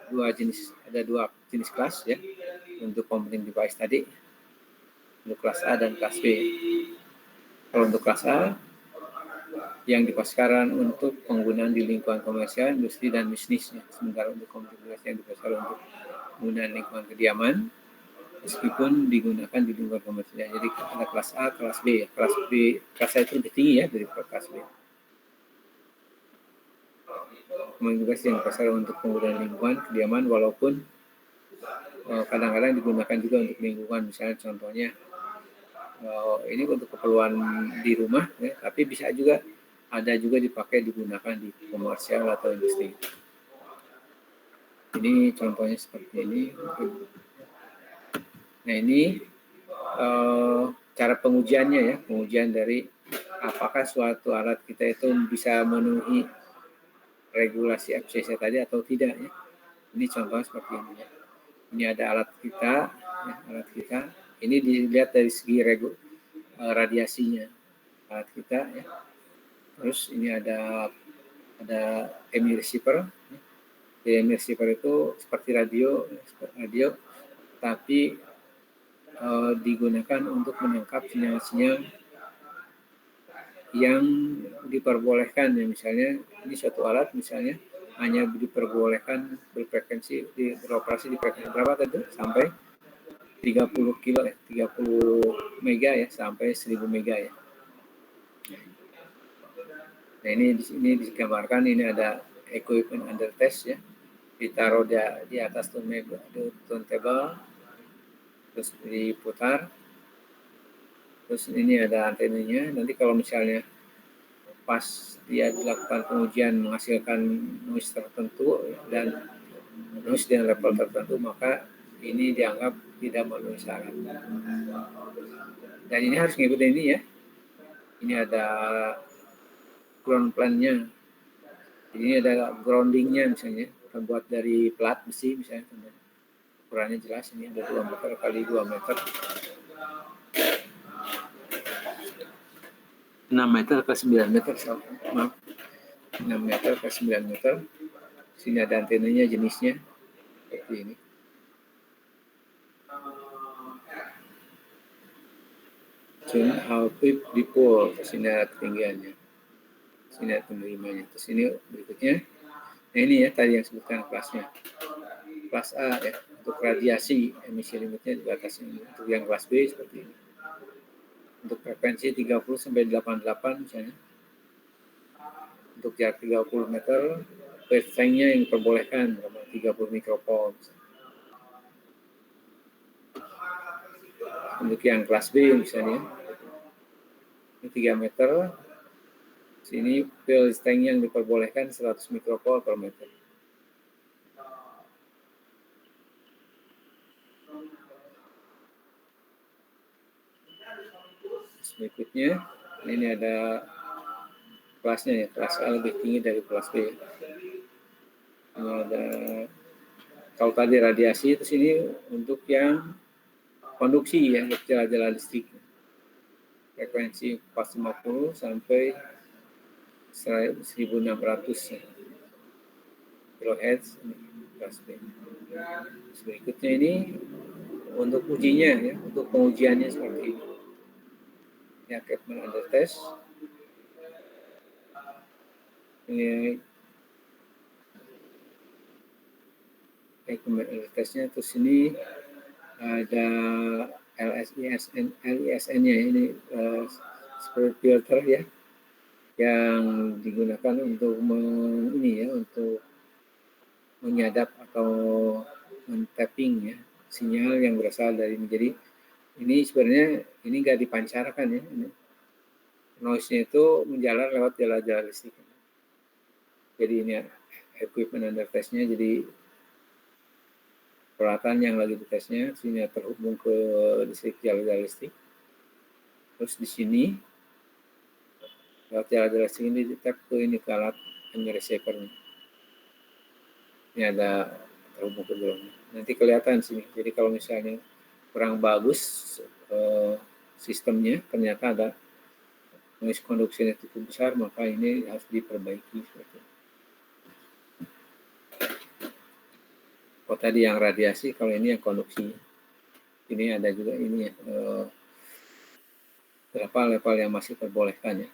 dua jenis kelas ya untuk computing device tadi, untuk kelas A dan kelas B. Kalau untuk kelas A yang dipasarkan untuk penggunaan di lingkungan komersial, industri dan bisnisnya. Sementara untuk computing device yang dipasarkan untuk penggunaan lingkungan kediaman, meskipun digunakan di lingkungan komersial. Jadi ada kelas A, kelas B. Kelas A itu lebih tinggi ya daripada kelas B. Komunitas yang dipasarkan untuk penggunaan lingkungan kediaman, walaupun kadang-kadang digunakan juga untuk lingkungan, misalnya contohnya ini untuk keperluan di rumah, ya, tapi bisa juga dipakai digunakan di komersial atau industri. Ini contohnya seperti ini. Nah ini cara pengujiannya ya, pengujian dari apakah suatu alat kita itu bisa memenuhi regulasi FCC tadi atau tidak ya. Ini contohnya seperti ini ya. Ini ada alat kita, ya, alat kita. Ini dilihat dari segi radiasinya alat kita ya. Terus ini ada EMI receiver. Ya. EMI receiver itu seperti radio, tapi digunakan untuk menangkap sinyal-sinyal yang diperbolehkan ya, misalnya ini suatu alat misalnya hanya diperbolehkan beroperasi di frekuensi berapa tadi sampai 30 kilo ya, 30 mega ya sampai 1000 mega ya. Nah ini di sini digambarkan, ini ada equipment under test ya, ditaruh di atas turntable, terus diputar. Terus ini ada antenanya. Nanti kalau misalnya pas dia dilakukan pengujian menghasilkan noise tertentu dan noise dengan level tertentu, maka ini dianggap tidak memenuhi syarat. Dan ini harus mengikuti ini ya. Ini ada ground plan-nya. Ini ada grounding-nya misalnya, terbuat dari plat besi misalnya. Ukurannya jelas, ini ada 2 meter kali 2 meter. 6 meter ke 9 meter, maaf. 6 meter ke 9 meter. Sini ada antenanya jenisnya seperti ini. Tune output dipole, sini ada ketinggiannya. Sini ada penerimanya. Terus ini berikutnya. Nah ini ya tadi yang sebutkan kelasnya. Kelas A ya, untuk radiasi emisi limitnya di atas ini. Untuk yang kelas B seperti ini. Untuk frekuensi 30 sampai 88 misalnya. Untuk jarak 30 meter, wavelength-nya yang diperbolehkan 30 mikrovolt. Untuk yang kelas B misalnya, ini 3 meter, sini wavelength yang diperbolehkan 100 mikrovolt per meter. Berikutnya, ini ada kelasnya ya, kelas A lebih tinggi dari kelas B. Ini ada, kalau tadi radiasi, terus ini untuk yang konduksi ya, jala-jala listrik. Frekuensi 450 sampai 1600 ya. kilohertz kelas B. Berikutnya ini untuk ujinya ya, untuk pengujiannya seperti ini. Ini equipment under test. Ini equipment under testnya. Terus ini ada LISN-nya ini seperti filter ya, yang digunakan untuk untuk menyadap atau men-tapping ya sinyal yang berasal dari ini. Jadi ini sebenarnya ini nggak dipancarkan ya, noise-nya itu menjalar lewat jala-jala listrik. Jadi ini equipment under testnya, jadi peralatan yang lagi ditesnya sini terhubung ke listrik, jalan listrik. Terus di sini lewat jalan listrik ini di tap ke ini ke alat receiver-nya. Ini ada terhubung ke drone. Nanti kelihatan sini. Jadi kalau misalnya kurang bagus sistemnya, ternyata ada noise conduction yang cukup besar, maka ini harus diperbaiki seperti itu. Kalau tadi yang radiasi, kalau ini yang konduksi. Ini ada juga ini ya, berapa level yang masih diperbolehkan ya.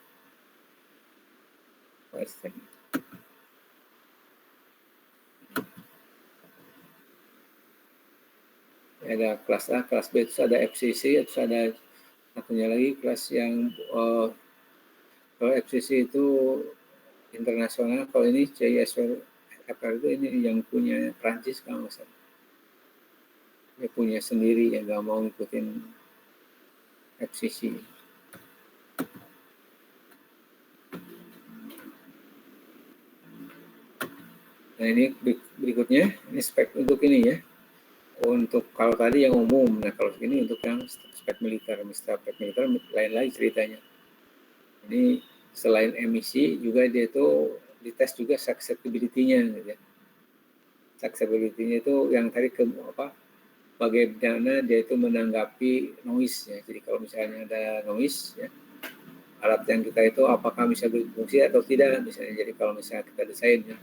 Ada kelas A, kelas B, terus ada FCC, terus ada satunya lagi kelas yang kalau FCC itu internasional, kalau ini CISR itu ini yang punya Prancis kalau nggak salah. Dia punya sendiri ya, nggak mau ngikutin FCC. Nah ini berikutnya, ini spek untuk ini ya. Untuk kalau tadi yang umum, nah kalau ini untuk yang spek militer, spek militer lain lagi ceritanya. Ini selain emisi juga dia itu dites juga successibility-nya gitu ya. Successibility-nya itu yang tadi ke apa? Bagaimana dia itu menanggapi noise ya. Jadi kalau misalnya ada noise ya, alat yang kita itu apakah bisa berfungsi atau tidak misalnya. Jadi kalau misalnya kita desainnya,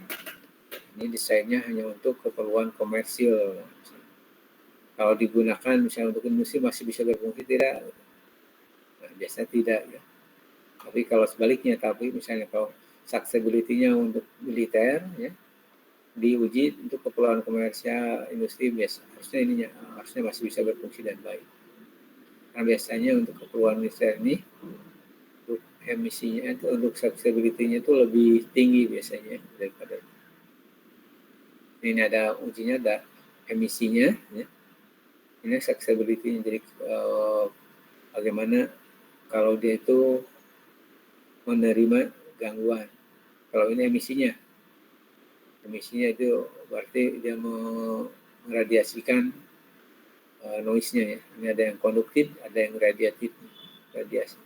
ini desainnya hanya untuk keperluan komersil. Kalau digunakan misalnya untuk industri masih bisa berfungsi tidak? Nah, biasanya tidak ya. Tapi kalau sebaliknya, tapi misalnya kalau successibility-nya untuk militer ya, diuji untuk keperluan komersial industri biasa harusnya masih bisa berfungsi dan baik. Karena biasanya untuk keperluan militer ini untuk emisinya itu untuk successibility-nya itu lebih tinggi biasanya daripada ini ada ujinya, ada emisinya ya. Ini successibility-nya, jadi bagaimana kalau dia itu menerima gangguan. Kalau ini emisinya itu berarti dia meradiasikan noise-nya ya. Ini ada yang konduktif, ada yang radiatif, radiasi.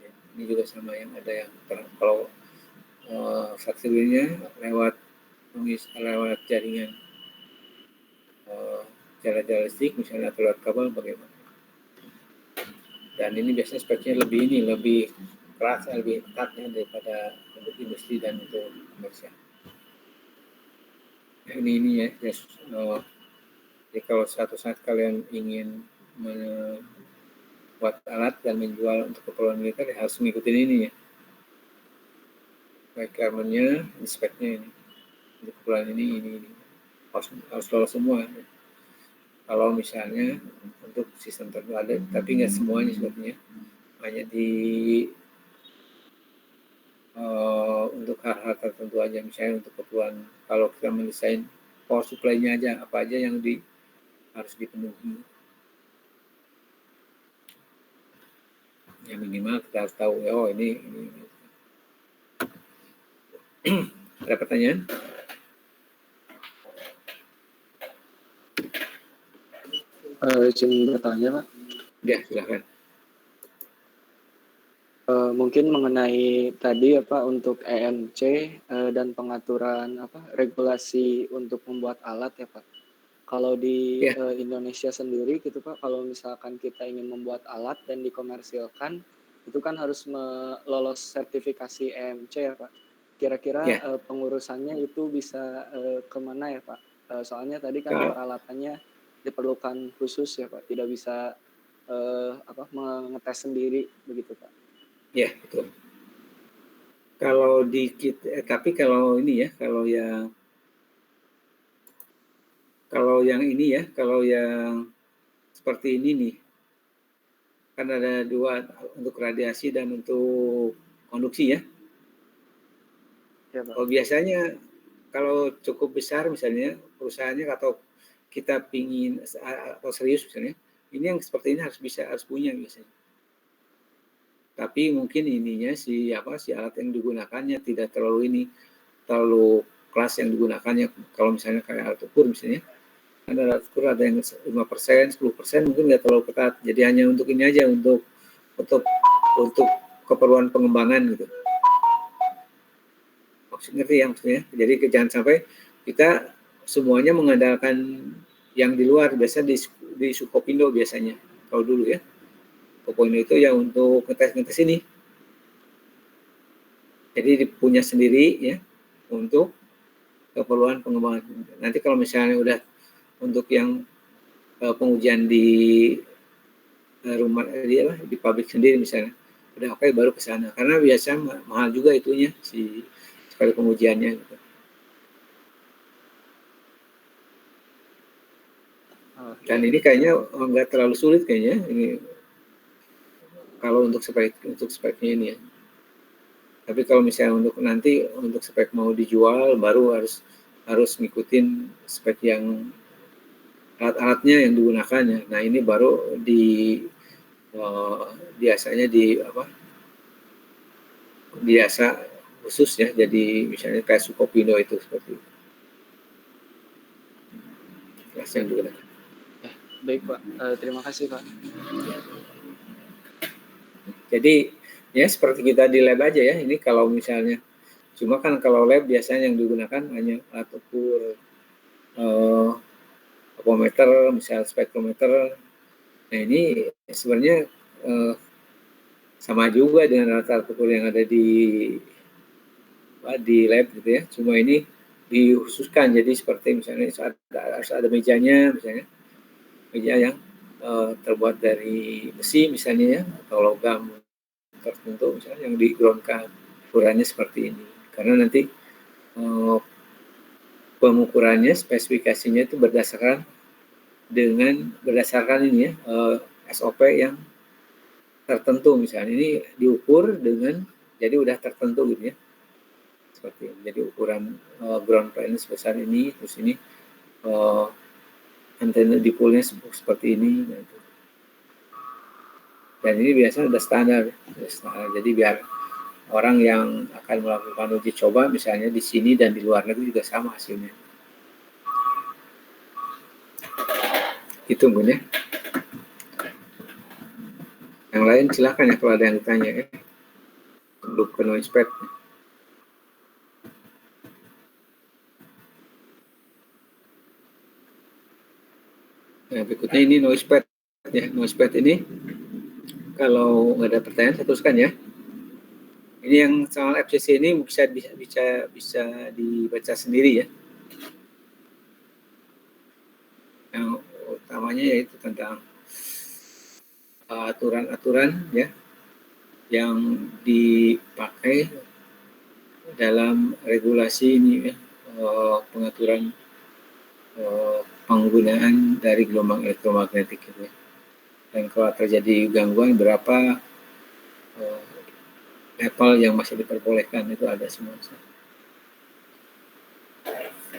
Ya, ini juga sama yang ada yang kalau successibility-nya lewat noise, lewat jaringan jalan-jalan listrik misalnya atau lewat kabel bagaimana. Dan ini biasanya speknya lebih keras, lebih ketatnya daripada untuk industri dan untuk komersial. Ini ya, jadi kalau suatu saat kalian ingin membuat alat dan menjual untuk keperluan militer, ya harus mengikuti ini ya. Requirement-nya, speknya ini. Untuk keperluan ini. Harus lolos semua. Ya. Kalau misalnya untuk sistem tertentu ada, tapi nggak semuanya sebetulnya, hanya di untuk hal-hal tertentu aja, misalnya untuk keperluan kalau kita mendesain power supply-nya aja, apa aja yang harus dipenuhi. Ya minimal kita harus tahu, oh ini. Ada pertanyaan? Izin bertanya, Pak. Ya, silakan. Mungkin mengenai tadi untuk EMC dan pengaturan regulasi untuk membuat alat ya Pak. Kalau di Indonesia sendiri gitu Pak, kalau misalkan kita ingin membuat alat dan dikomersilkan, itu kan harus lolos sertifikasi EMC ya Pak. Kira-kira pengurusannya itu bisa kemana ya Pak? Soalnya tadi kan peralatannya diperlukan khusus ya Pak, tidak bisa mengetes sendiri begitu Pak. Ya betul. Kalau tapi kalau ini ya, kalau yang seperti ini nih, kan ada dua untuk radiasi dan untuk konduksi ya. Kalau biasanya kalau cukup besar misalnya perusahaannya atau kita pingin atau serius misalnya, ini yang seperti ini harus punya biasanya. Tapi mungkin ininya si alat yang digunakannya tidak terlalu kelas yang digunakannya. Kalau misalnya kayak alat ukur misalnya, ada alat ukur ada yang 5%, 10% mungkin nggak terlalu ketat. Jadi hanya untuk ini aja, untuk keperluan pengembangan gitu. Ngerti ya maksudnya? Jadi jangan sampai kita semuanya mengandalkan yang di luar. Biasa di Sukopindo biasanya, kalau dulu ya. Sukopindo itu ya untuk ngetes ini. Jadi punya sendiri ya untuk keperluan pengembangan. Nanti kalau misalnya udah untuk yang pengujian di rumah di pabrik sendiri misalnya, udah oke baru ke sana. Karena biasa mahal juga itunya sekali pengujiannya gitu. Dan ini kayaknya nggak terlalu sulit kayaknya ini kalau untuk speknya ini ya. Tapi kalau misalnya untuk spek mau dijual baru harus ngikutin spek yang alat-alatnya yang digunakannya. Nah ini baru biasanya biasa khusus ya. Jadi misalnya kayak Sukopindo itu seperti itu. Kelas yang digunakan. Baik Pak, terima kasih Pak. Jadi ya seperti kita di lab aja ya. Ini kalau misalnya cuma kan kalau lab biasanya yang digunakan hanya alat ukur apometer, misalnya spektrometer. Nah ini sebenarnya sama juga dengan alat ukur yang ada di lab gitu ya. Cuma ini dikhususkan jadi seperti misalnya harus ada mejanya, misalnya meja yang terbuat dari besi misalnya ya, atau logam tertentu misalnya yang di-groundkan, ukurannya seperti ini. Karena nanti pengukurannya, spesifikasinya itu berdasarkan ini ya, SOP yang tertentu misalnya. Ini diukur dengan jadi udah tertentu gitu ya. Seperti ini. Jadi ukuran ground plane sebesar ini, terus ini antena dipolnya seperti ini gitu. Dan ini biasanya udah standar. Jadi biar orang yang akan melakukan uji coba misalnya di sini dan di luar negeri juga sama hasilnya. Itu Bun ya. Yang lain silakan ya kalau ada yang ditanya ya. Belum ke noise pad. Nah, berikutnya ini noise pad ya. Noise pad ini kalau nggak ada pertanyaan saya teruskan ya. Ini yang soal FCC ini bisa dibaca sendiri ya. Yang utamanya yaitu tentang aturan-aturan ya yang dipakai dalam regulasi ini ya, pengaturan penggunaan dari gelombang elektromagnetik gitu ya. Dan kalau terjadi gangguan berapa level yang masih diperbolehkan itu ada semua.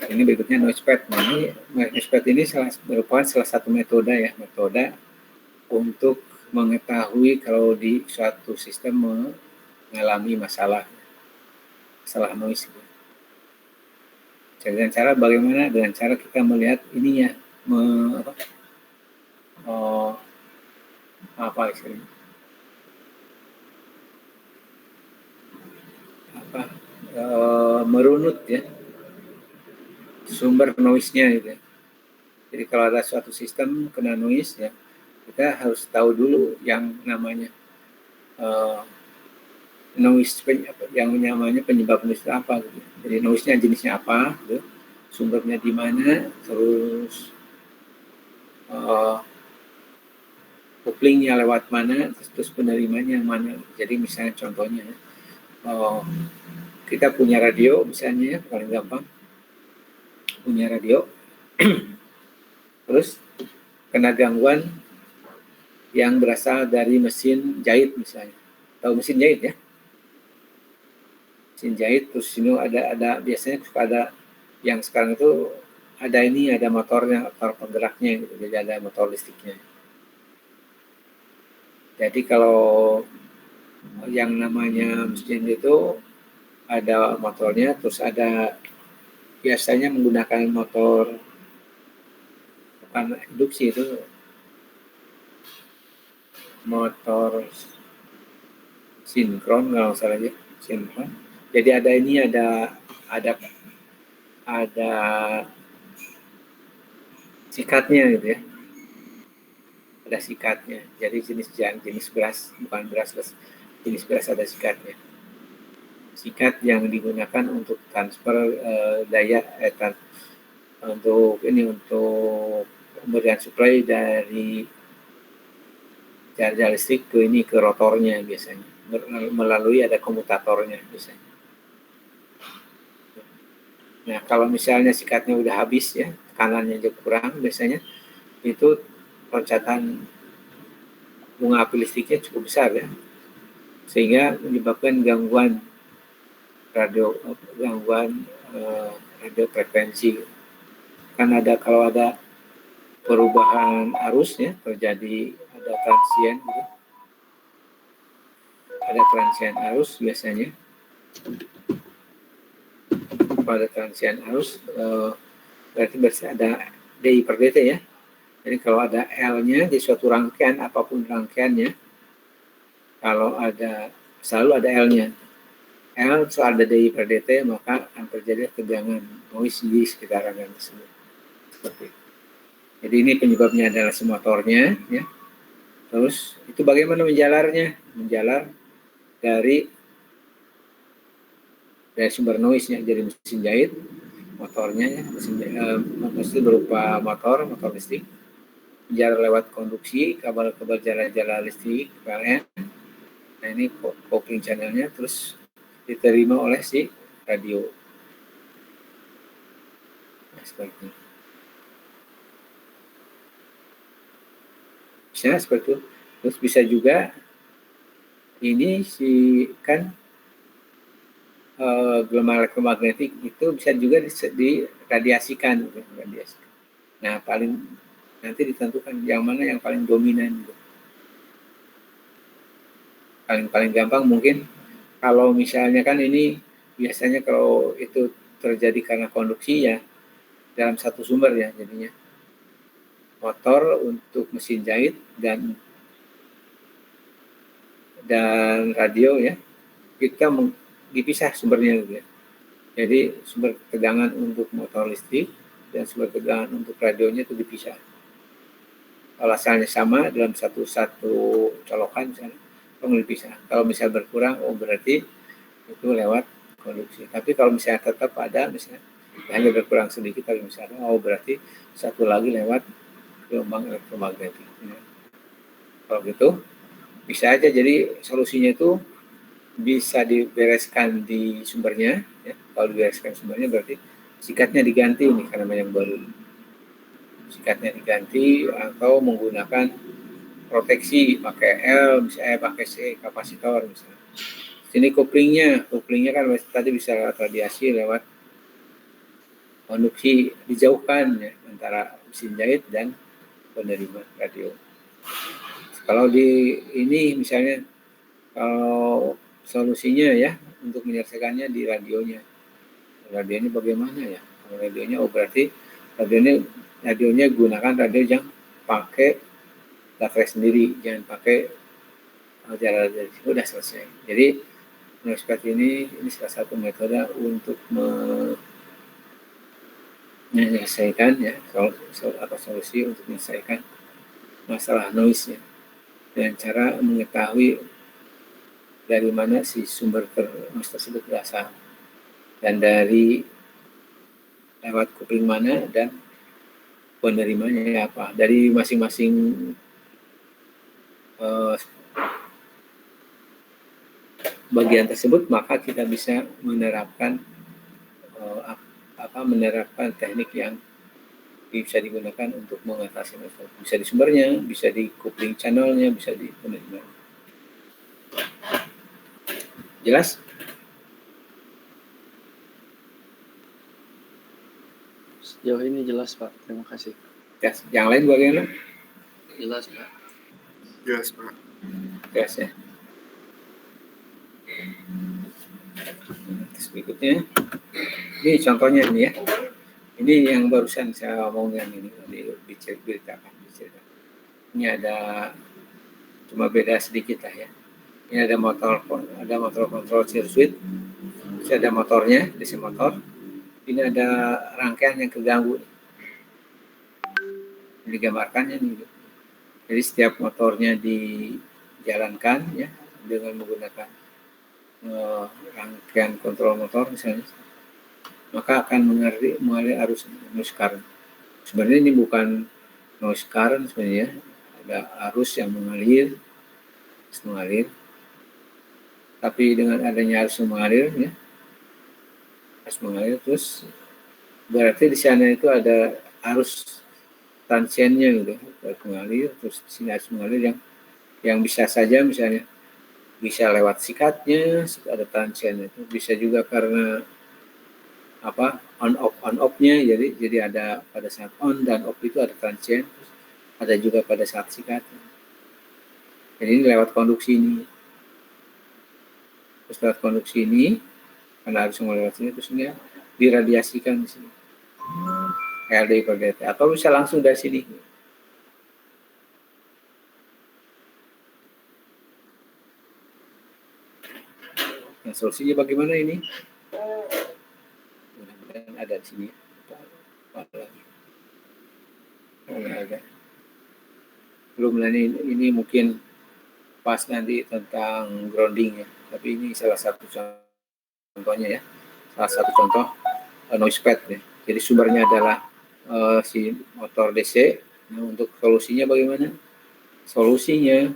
Ini berikutnya noise pad. Nah, ini noise pad ini merupakan salah satu metode untuk mengetahui kalau di suatu sistem mengalami masalah noise. Dengan cara bagaimana? Dengan cara kita melihat ininya apa istilahnya? Merunut ya sumber noise-nya gitu ya. Jadi kalau ada suatu sistem kena noise ya, kita harus tahu dulu yang namanya noise yang namanya penyebab noise itu apa gitu. Jadi noise-nya jenisnya apa gitu. Sumbernya di mana, terus couplingnya lewat mana, terus penerimanya yang mana. Jadi misalnya contohnya kita punya radio misalnya ya, paling gampang punya radio terus kena gangguan yang berasal dari mesin jahit misalnya. Tahu mesin jahit ya? Mesin jahit terus ini ada biasanya suka ada yang sekarang itu ada motornya, motor penggeraknya gitu. Jadi ada motor listriknya. Jadi kalau yang namanya mesin itu ada motornya terus ada biasanya menggunakan motor bukan induksi, itu motor sinkron kalau nggak salah ya, sinkron. Jadi ada ada sikatnya gitu ya. Ada sikatnya. Jadi jenis beras, bukan beras, jenis beras ada sikatnya. Sikat yang digunakan untuk transfer daya untuk pemberian suplai dari jaringan listrik ke rotornya biasanya, melalui ada komutatornya biasanya. Nah, kalau misalnya sikatnya udah habis ya, tekanannya juga kurang, biasanya itu loncatan bunga api listriknya cukup besar ya, sehingga menyebabkan gangguan radio frekuensi. Kan kalau ada perubahan arus ya, terjadi ada transien gitu. Ada transien arus biasanya. Pada transien arus berarti ada DI per DT ya. Jadi kalau ada L-nya di suatu rangkaian, apapun rangkaiannya, kalau selalu ada L-nya. L selalu ada DI per DT, maka akan terjadi tegangan noise di sekitar rangkaian tersebut. Seperti itu. Jadi ini penyebabnya adalah si motornya, ya. Terus itu bagaimana menjalarnya? Menjalar dari sumber noise-nya, jadi mesin jahit, motornya, ya, mesin berupa motor listrik, menjalar lewat konduksi, kabel-kabel jalan listrik, PLN. Nah ini kopling channelnya, terus diterima oleh si radio. Nah, seperti itu. Bisa seperti itu. Terus bisa juga ini gelombang elektromagnetik itu bisa juga diradiasikan. Nah, nanti ditentukan yang mana yang paling dominan. Paling gampang mungkin kalau misalnya kan ini biasanya kalau itu terjadi karena konduksi ya dalam satu sumber ya, jadinya motor untuk mesin jahit dan radio ya, kita dipisah sumbernya gitu ya. Jadi sumber tegangan untuk motor listrik dan sumber tegangan untuk radionya itu dipisah. Kalau asalnya sama dalam satu colokan misalnya, dipisah. Kalau misalnya berkurang, berarti itu lewat konduksi. Tapi kalau misalnya tetap ada, misalnya hanya berkurang sedikit, tapi misalnya, berarti satu lagi lewat gelombang elektromagnetik. Ya. Kalau gitu, bisa aja. Jadi solusinya itu bisa dibereskan di sumbernya. Ya. Kalau dibereskan sumbernya berarti sikatnya diganti ini karena yang baru. Sikatnya diganti atau menggunakan proteksi pakai L, misalnya pakai C kapasitor misalnya. Sini koplingnya kan tadi bisa radiasi lewat konduksi, dijauhkan ya antara mesin jahit dan penerima radio. Kalau di ini misalnya kalau solusinya ya untuk menyelesaikannya di radionya. Radionya bagaimana ya? Kalau radionya berarti radionya gunakan radio yang pakai baterai sendiri, jangan pakai jalan dari udah selesai. Jadi menurut seperti ini salah satu metode untuk menyelesaikan ya solusi untuk menyelesaikan masalah noise ya, dengan cara mengetahui dari mana si sumber noise tersebut berasal dan dari lewat kuping mana dan penerimanya apa dari masing-masing bagian tersebut, maka kita bisa menerapkan teknik yang bisa digunakan untuk mengatasi masalah. Bisa di sumbernya, bisa di coupling channelnya, bisa di penerima. Jelas? Sejauh ini jelas Pak, terima kasih. Jelas. Yang lain bagaimana? Jelas Pak. Jelas Pak. Jelas ya. Terus berikutnya. Ini contohnya ini ya. Ini yang barusan saya omongin ini diceritakan. Ini ada cuma beda sedikit lah ya. Ini ada motor kontrol sirkuit. Terus ada motornya, DC motor. Ini ada rangkaian yang keganggu. Ini digambarkannya nih. Jadi setiap motornya dijalankan ya dengan menggunakan rangkaian kontrol motor misalnya, maka akan mengalir arus noise current. Sebenarnya ini bukan noise current sebenarnya, ada arus yang mengalir, tapi dengan adanya arus mengalir ya, arus mengalir terus berarti di sana itu ada arus transiennya gitu, mengalir terus sini arus mengalir yang bisa saja misalnya bisa lewat sikatnya, ada transiennya itu bisa juga karena on off-nya, jadi ada pada saat on dan off itu ada transien, ada juga pada saat sikatnya. Jadi ini lewat konduksi ini, terus lewat konduksi ini karena harus melewat sini terus ini diradiasikan di sini LD per dt atau bisa langsung dari sini. Nah, solusinya bagaimana ini? Mudah-mudahan ada di sini. Ada. Belum lagi ini mungkin pas nanti tentang grounding ya. Tapi ini salah satu contohnya ya. Salah satu contoh noise pad ya. Jadi sumbernya adalah si motor DC. Nah, untuk solusinya bagaimana? Solusinya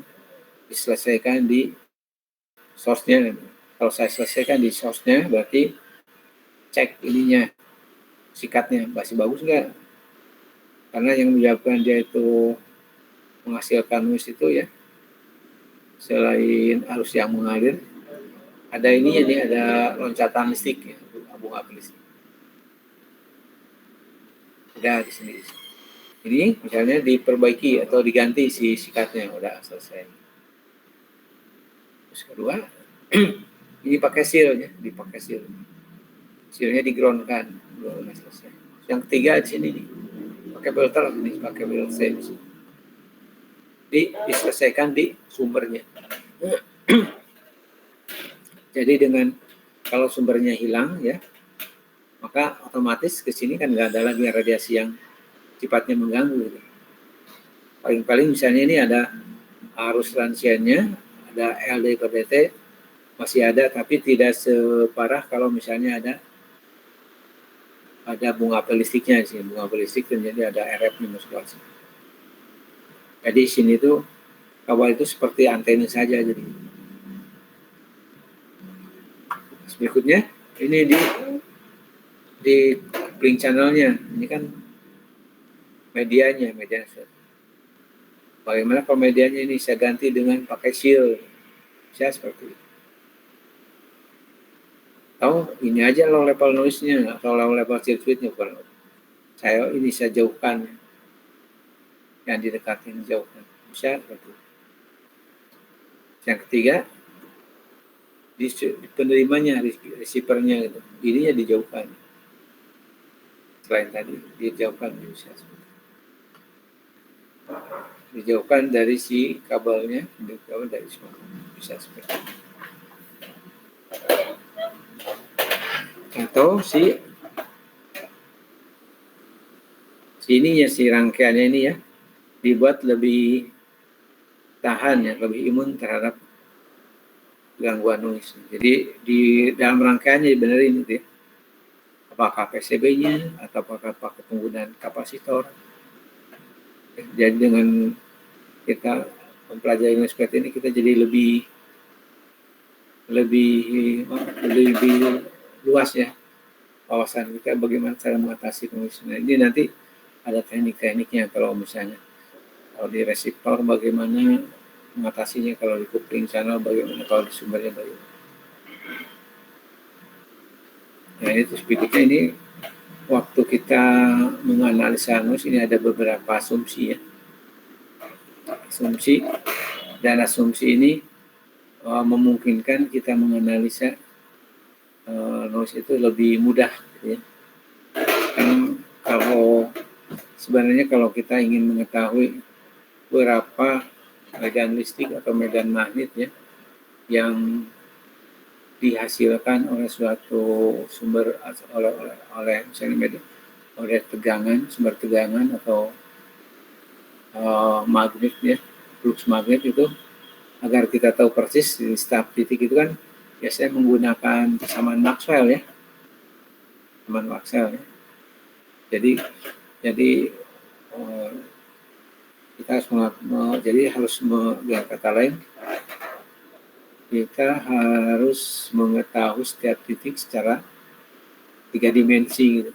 diselesaikan di source-nya. Kalau saya selesaikan di source-nya, berarti cek ininya, sikatnya masih bagus nggak? Karena yang menyebabkan dia itu menghasilkan noise itu ya, selain arus yang mengalir, ada ininya nih, ada loncatan listrik ya, bunga listrik. Udah di sini. Ini misalnya diperbaiki atau diganti si sikatnya, udah selesai. Terus kedua, ini pakai seal ya, dipakai seal. Sealnya di-ground-kan, belum selesai. Yang ketiga di sini nih, pakai belter ini, pakai belter. Diselesaikan di sumbernya. Jadi dengan kalau sumbernya hilang ya, maka otomatis ke sini kan nggak ada lagi radiasi yang sifatnya mengganggu. Gitu. Paling-paling misalnya ini ada arus transiennya, ada LD per dt masih ada, tapi tidak separah kalau misalnya ada bunga listriknya sih, bunga listrik dan jadi ada RF-nya masuk ke sini. Jadi sini tuh kabel itu seperti antena saja jadi. Berikutnya ini di coupling channelnya, ini kan medianya. Bagaimana kalau medianya ini saya ganti dengan pakai seal, saya seperti itu. Tahu ini aja low level noise-nya atau low level circuit-nya, saya ini saya jauhkan, yang didekatin jauhkan, bisa seperti itu. Yang ketiga di penerimanya, receiver-nya gitu, ininya dijauhkan. Selain tadi dijauhkan bisa seperti itu. Dijauhkan dari si kabelnya, dijauhkan dari semua, bisa seperti itu. Atau si ininya, si rangkaiannya ini ya, dibuat lebih tahan ya, lebih imun terhadap gangguan noise. Jadi di dalam rangkaiannya dibenerin gitu ya. Apakah PCB-nya atau apakah pakai penggunaan kapasitor. Jadi dengan kita mempelajari noise pad ini, kita jadi lebih luas ya wawasan kita bagaimana cara mengatasi noise. Nah, ini nanti ada teknik-tekniknya kalau misalnya kalau di resistor bagaimana mengatasinya, kalau di coupling channel bagaimana, kalau di sumbernya bagaimana. Nah, ini terus berikutnya ini waktu kita menganalisa noise ini ada beberapa asumsi ya. Asumsi, dan asumsi ini memungkinkan kita menganalisa noise itu lebih mudah ya. Kan kalau sebenarnya kalau kita ingin mengetahui berapa medan listrik atau medan magnet ya yang dihasilkan oleh suatu sumber oleh misalnya medan, oleh tegangan, sumber tegangan atau magnet ya, flux magnet itu, agar kita tahu persis di setiap titik itu kan biasanya menggunakan kesamaan Maxwell ya, kesamaan Maxwell ya. Jadi kita harus dengan kata lain kita harus mengetahui setiap titik secara 3 dimensi gitu.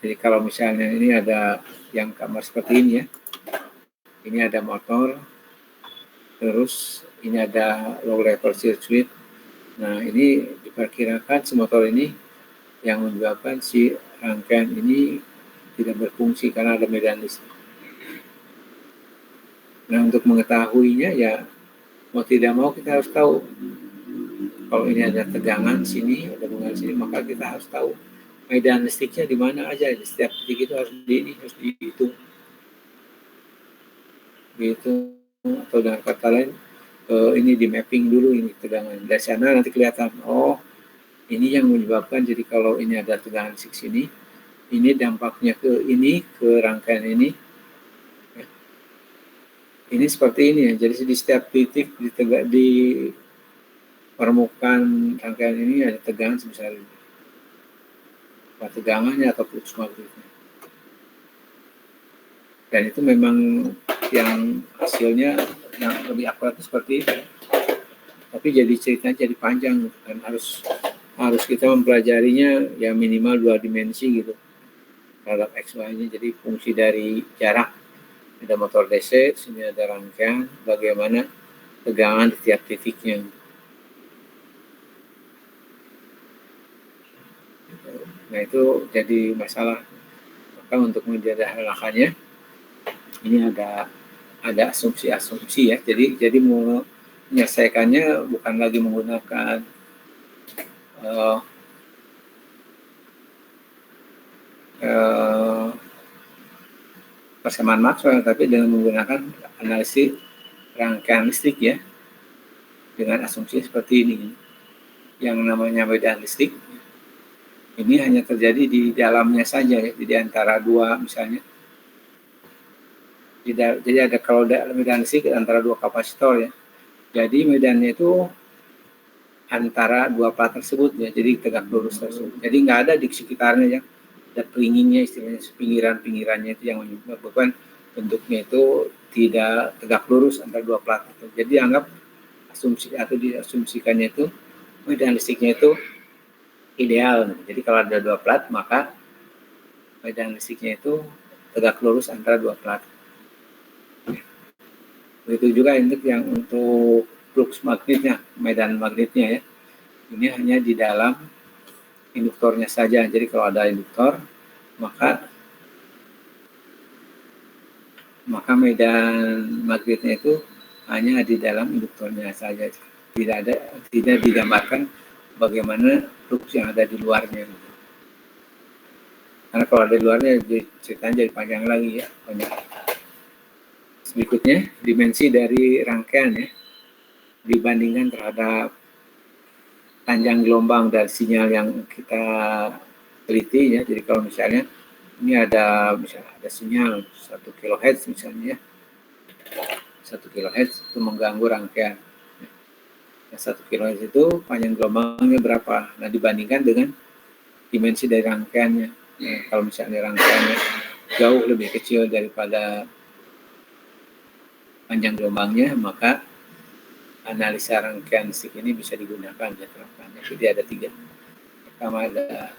Jadi kalau misalnya ini ada yang gambar seperti ini ya, ini ada motor, terus ini ada low level circuit. Nah ini diperkirakan si motor ini yang menyebabkan si rangkaian ini tidak berfungsi karena ada medan listrik. Nah untuk mengetahuinya ya mau tidak mau kita harus tahu kalau ini ada tegangan sini, ada bunga sini, maka kita harus tahu medan listriknya di mana aja. Di setiap titik itu harus dihitung. Gitu. Atau dengan kata lain, ini di mapping dulu ini tegangan. Dari sana nanti kelihatan, oh ini yang menyebabkan, jadi kalau ini ada tegangan listrik sini, ini dampaknya ke ini, ke rangkaian ini. Ini seperti ini ya, jadi di setiap titik di permukaan rangkaian ini ada tegangan sebesar ini. Tegangannya atau flux magnetnya. Dan itu memang yang hasilnya yang lebih akurat seperti itu. Tapi jadi ceritanya jadi panjang dan harus kita mempelajarinya ya minimal 2 dimensi gitu terhadap XY-nya. Jadi fungsi dari jarak, ada motor DC, sini ada rangkaian, bagaimana tegangan di tiap titiknya. Nah itu jadi masalah. Maka untuk menyederhanakannya ini ada asumsi-asumsi ya. Jadi menyelesaikannya bukan lagi menggunakan persamaan Maxwell, tapi dengan menggunakan analisis rangkaian listrik ya, dengan asumsi seperti ini. Yang namanya medan listrik ini hanya terjadi di dalamnya saja ya, di antara dua misalnya. Jadi ada kalau medan listrik antara dua kapasitor ya. Jadi medannya itu antara dua plat tersebut ya, jadi tegak lurus tersebut. Jadi nggak ada di sekitarnya ya, ada pelinginnya istilahnya, pinggiran-pinggirannya itu yang menyebabkan bentuknya itu tidak tegak lurus antara dua plat itu. Jadi anggap asumsi atau diasumsikannya itu medan listriknya itu ideal. Jadi kalau ada dua plat maka medan listriknya itu tegak lurus antara dua plat. Begitu juga untuk flux magnetnya, medan magnetnya ya. Ini hanya di dalam induktornya saja. Jadi kalau ada induktor, maka medan magnetnya itu hanya di dalam induktornya saja. Tidak digambarkan bagaimana flux yang ada di luarnya. Karena kalau ada di luarnya ceritanya jadi panjang lagi ya, banyak. Berikutnya dimensi dari rangkaian ya, dibandingkan terhadap panjang gelombang dari sinyal yang kita teliti ya. Jadi kalau misalnya ini ada sinyal 1 kHz misalnya ya, 1 kHz itu mengganggu rangkaian. Nah, 1 kHz itu panjang gelombangnya berapa? Nah dibandingkan dengan dimensi dari rangkaiannya. Nah, kalau misalnya rangkaiannya jauh lebih kecil daripada panjang gelombangnya, maka analisa rangkaian listrik ini bisa digunakan ya terapkan. Jadi ada 3. Pertama ada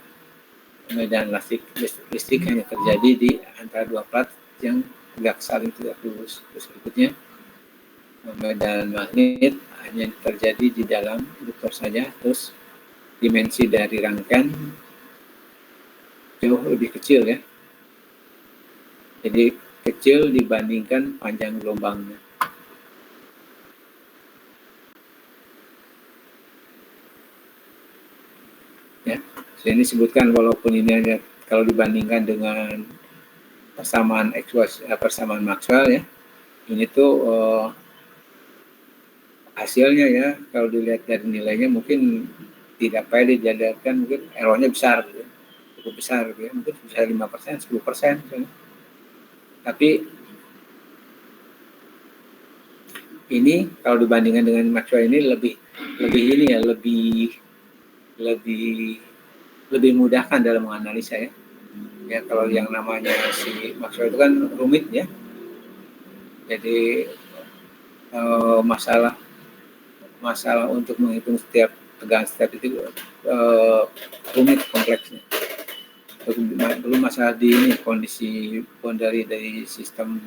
medan listrik hanya terjadi di antara dua plat yang saling tidak lurus. Terus berikutnya medan magnet hanya terjadi di dalam induktor saja. Terus dimensi dari rangkaian jauh lebih kecil ya. Jadi kecil dibandingkan panjang gelombangnya. Ya, Jadi disebutkan walaupun ini hanya kalau dibandingkan dengan persamaan Maxwell ya, ini tuh hasilnya ya kalau dilihat dari nilainya mungkin tidak pede dijadikan, mungkin errornya besar gitu, cukup besar gitu ya, mungkin bisa 5%, 10%. Tapi ini kalau dibandingkan dengan Maxwell ini lebih ini ya, lebih mudahkan dalam menganalisa ya. Ya kalau yang namanya si Maxwell itu kan rumit ya. Jadi masalah untuk menghitung setiap tegangan step itu rumit, kompleksnya. Belum masalah di ini kondisi boundary dari sistem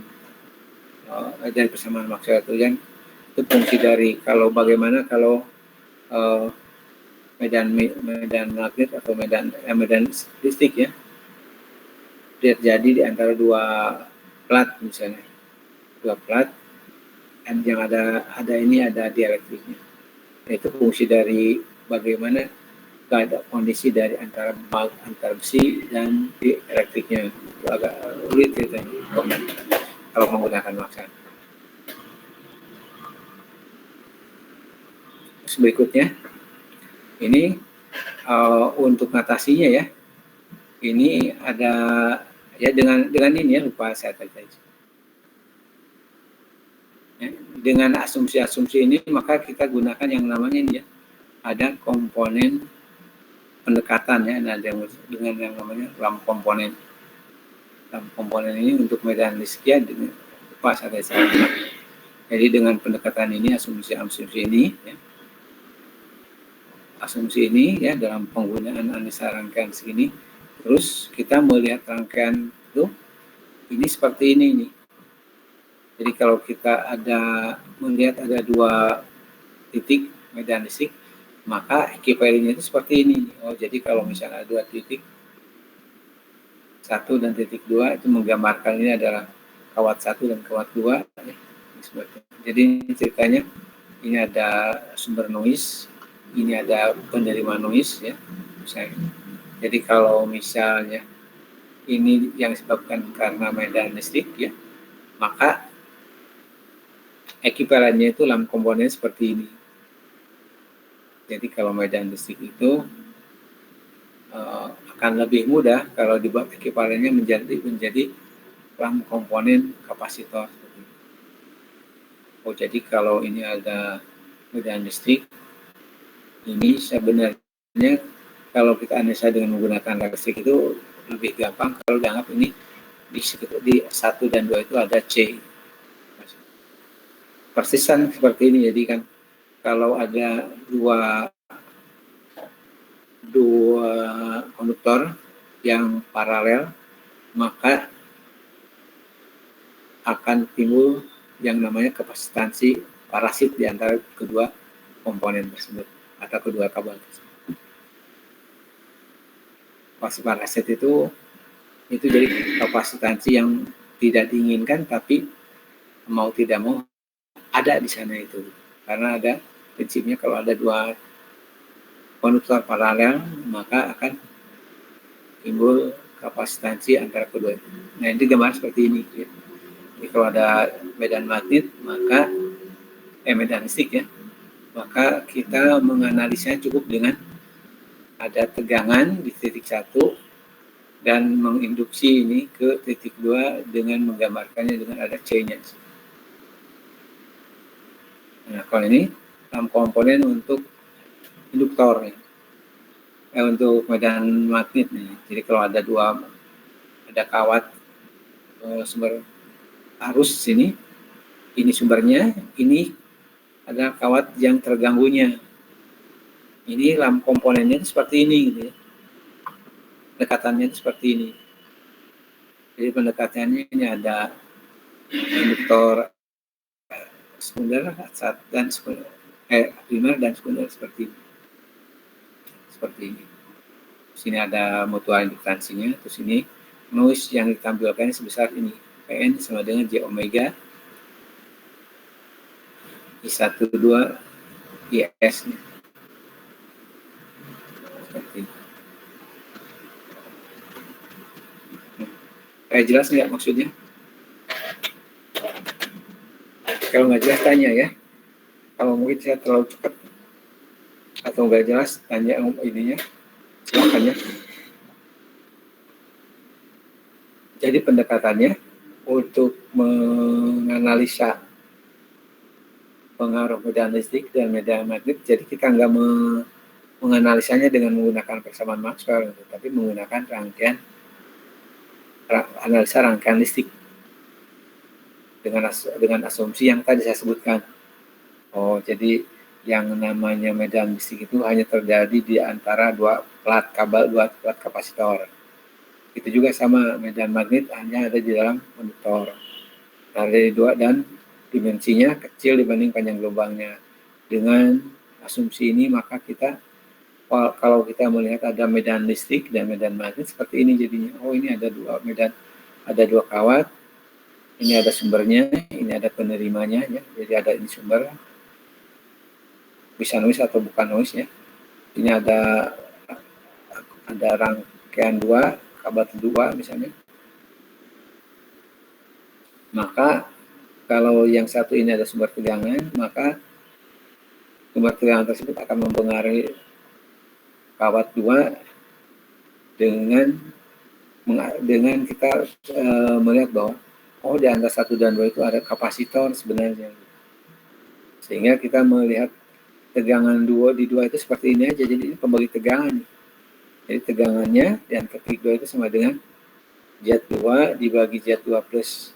dari persamaan Maxwell itu yang itu fungsi dari kalau bagaimana kalau medan magnet atau medan listrik ya terjadi di antara dua plat, misalnya dua plat dan yang ada dielektriknya. Itu fungsi dari bagaimana keadaan kondisi dari antara besi dan di elektriknya. Itu agak sulit ceritanya kalau menggunakan Maxwell. Berikutnya ini untuk ngatasinya ya, ini ada ya dengan ini ya, lupa saya tadi ya, dengan asumsi ini maka kita gunakan yang namanya ini ya, ada komponen pendekatan ya, ada dengan yang namanya lam komponen ini untuk medan listrik ya, lupa saya tadi. Jadi dengan pendekatan ini asumsi ini ya, asumsi ini ya dalam penggunaan analisa rangkaian segini, terus kita melihat rangkaian itu ini seperti ini nih. Jadi kalau kita melihat ada dua titik medan listrik, maka equivalentnya itu seperti ini. Oh, jadi kalau misalnya ada dua titik 1 dan titik 2 itu menggambarkan ini adalah kawat 1 dan kawat 2 ya. Jadi ceritanya ini ada sumber noise, ini ada penerima noise ya. Jadi kalau misalnya ini yang disebabkan karena medan listrik ya, maka ekivalennya itu lam komponen seperti ini. Jadi kalau medan listrik itu akan lebih mudah kalau dibuat ekivalennya menjadi lam komponen kapasitor. Oh, jadi kalau ini ada medan listrik, ini sebenarnya kalau kita analisa dengan menggunakan listrik itu lebih gampang kalau dianggap ini di 1 dan 2 itu ada C. Persisan seperti ini, jadi kan kalau ada dua konduktor yang paralel, maka akan timbul yang namanya kapasitansi parasit di antara kedua komponen tersebut atau kedua kabel tersebut. Parasit itu jadi kapasitansi yang tidak diinginkan, tapi mau tidak mau ada di sana itu, karena ada prinsipnya kalau ada dua konduktor paralel maka akan timbul kapasitansi antara kedua itu. Nah, ini gambar seperti ini ya. Jadi kalau ada medan magnet maka medan listrik ya, maka kita menganalisanya cukup dengan ada tegangan di titik 1 dan menginduksi ini ke titik 2 dengan menggambarkannya dengan ada C-nya. Nah, kalau ini dalam komponen untuk induktor ya. Untuk medan magnet nih. Jadi kalau ada kawat sumber arus sini, ini sumbernya, ini ada kawat yang terganggunya. Ini lam komponennya seperti ini gitu ya. Pendekatannya seperti ini. Jadi pendekatannya ini ada induktor sekunder dan sekunder, primer dan sekunder seperti ini. Sini ada mutual induktansinya, terus ini noise yang ditampilkan sebesar ini, Pn sama dengan J omega I12 IS. Seperti ini. Jelas nggak maksudnya? Kalau nggak jelas tanya ya. Kalau mungkin saya terlalu cepat atau nggak jelas, tanya ininya, silakan ya. Jadi pendekatannya untuk menganalisa pengaruh medan listrik dan medan magnet, jadi kita nggak menganalisanya dengan menggunakan persamaan Maxwell, tapi menggunakan analisa rangkaian listrik dengan asumsi yang tadi saya sebutkan. Oh, jadi yang namanya medan listrik itu hanya terjadi di antara dua plat kapasitor. Itu juga sama, medan magnet hanya ada di dalam konduktor. Dari dua dan dimensinya kecil dibanding panjang gelombangnya. Dengan asumsi ini maka kita, kalau kita melihat ada medan listrik dan medan magnet seperti ini jadinya. Oh, ini ada dua medan, ada dua kawat. Ini ada sumbernya, ini ada penerimanya ya. Jadi ada ini sumber, bisa noise atau bukan noise ya. Ini ada rangkaian dua, kabel dua misalnya. Maka kalau yang satu ini ada sumber tegangan, maka sumber tegangan tersebut akan mempengaruhi kawat dua dengan kita melihat bahwa oh, di antara 1 dan 2 itu ada kapasitor sebenarnya. Sehingga kita melihat tegangan di dua itu seperti ini aja, jadi ini pembagi tegangan. Jadi tegangannya di antara titik 2 itu sama dengan Z2 dibagi Z2 plus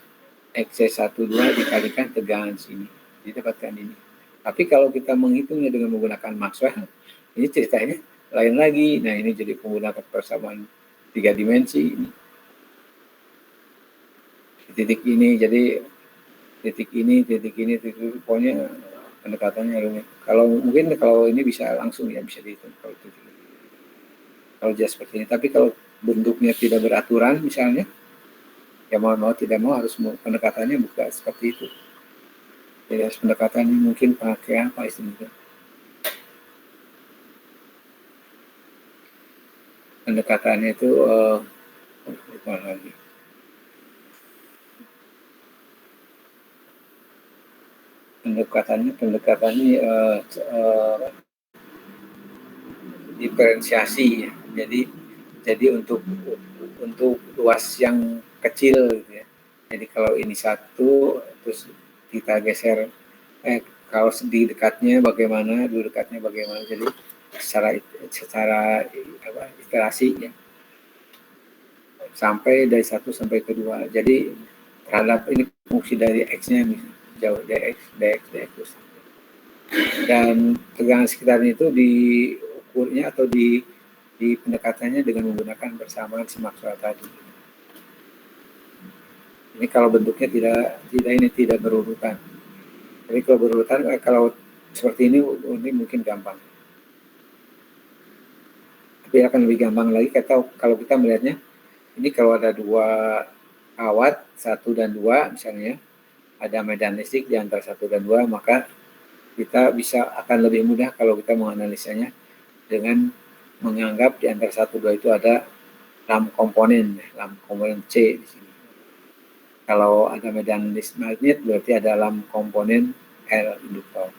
XC12 dikalikan tegangan sini. Didapatkan ini. Tapi kalau kita menghitungnya dengan menggunakan Maxwell, ini ceritanya lain lagi. Nah, ini jadi menggunakan persamaan 3 dimensi ini. Titik ini, jadi titik ini, pokoknya pendekatannya rumit. Kalau ini bisa langsung ya, bisa dihitung kalau titik ini. Kalau jelas seperti ini. Tapi kalau bentuknya tidak beraturan misalnya, ya mau tidak mau harus pendekatannya bukan seperti itu. Jadi harus pendekatannya mungkin pakai apa istilahnya? Pendekatannya itu lagi. Pendekatannya diferensiasi ya. Jadi untuk luas yang kecil gitu ya. Jadi kalau ini satu terus kita geser kalau di dekatnya bagaimana, di dekatnya bagaimana. Jadi secara iterasi ya. Sampai dari 1 sampai ke 2. Jadi terhadap ini fungsi dari X-nya jauh dx terus. Dan tegangan sekitarnya itu diukurnya atau di pendekatannya dengan menggunakan persamaan si Maxwell tadi. Ini kalau bentuknya tidak berurutan. Jadi kalau berurutan, kalau seperti ini mungkin gampang. Tapi akan lebih gampang lagi kalau kita melihatnya. Ini kalau ada dua kawat 1 dan 2 misalnya, ada medan listrik di antara 1 dan 2, maka kita akan lebih mudah kalau kita menganalisanya dengan menganggap di antara 1 2 itu ada lam komponen C di sini. Kalau ada medan listrik magnet berarti ada lam komponen L induktor.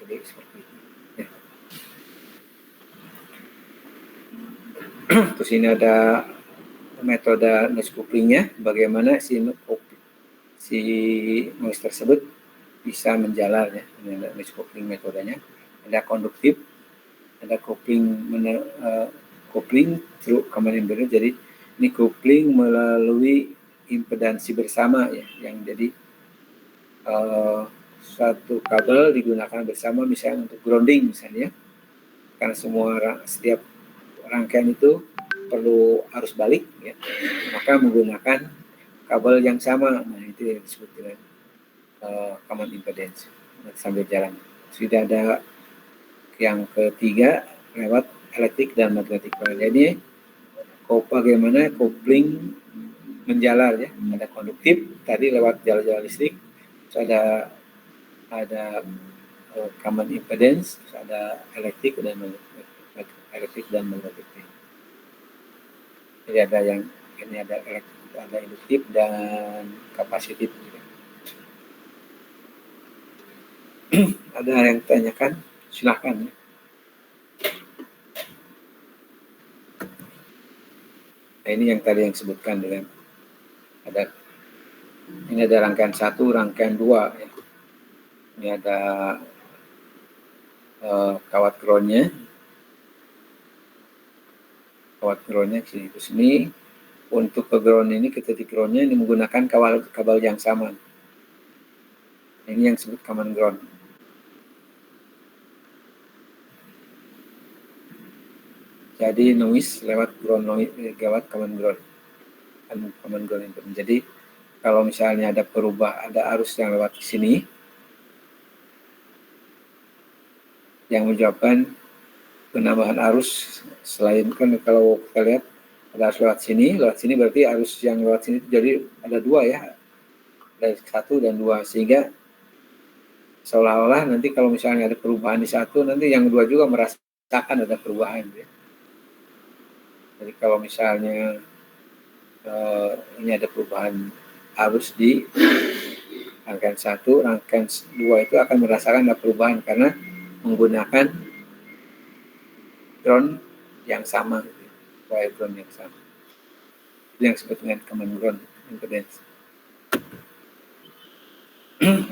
Jadi seperti itu. Ya. Terus ini ada metode noise couplingnya, bagaimana si noise tersebut bisa menjalar ya. Ini ada noise coupling metodenya. Ada konduktif, ada coupling through common impedance. Jadi ini coupling melalui impedansi bersama ya, yang jadi suatu kabel digunakan bersama misalnya untuk grounding misalnya, karena setiap rangkaian itu perlu arus balik ya, maka menggunakan kabel yang sama. Nah, itu yang disebut dengan common impedance. Sambil jalan sudah ada yang ketiga lewat elektrik dan magnetic coil. Jadi bagaimana coupling menjalar ya, ada konduktif tadi lewat jalur-jalur listrik, terus ada common impedance, terus ada elektrik dan magnetic. Jadi ada yang Ini ada induktif dan kapasitif. Ada yang tanyakan? Silahkan. Nah, ini yang tadi yang sebutkan dengan ini ada rangkaian 1, rangkaian 2. Ya. Ini ada kawat groundnya ke sini. Untuk ke ground ini, ke titik groundnya ini menggunakan kabel yang sama. Ini yang disebut common ground. Jadi noise lewat common ground. Jadi kalau misalnya ada arus yang lewat di sini yang menyebabkan penambahan arus, selain kan kalau kita lihat ada arus lewat sini berarti arus yang lewat sini jadi ada 2 ya, ada 1 dan 2, sehingga seolah-olah nanti kalau misalnya ada perubahan di 1, nanti yang 2 juga merasakan ada perubahan ya. Jadi kalau misalnya ini ada perubahan arus di rangkaian 1, rangkaian 2 itu akan merasakan ada perubahan karena menggunakan ground yang sama, wire ground yang sama. Itu yang disebut dengan common ground impedance.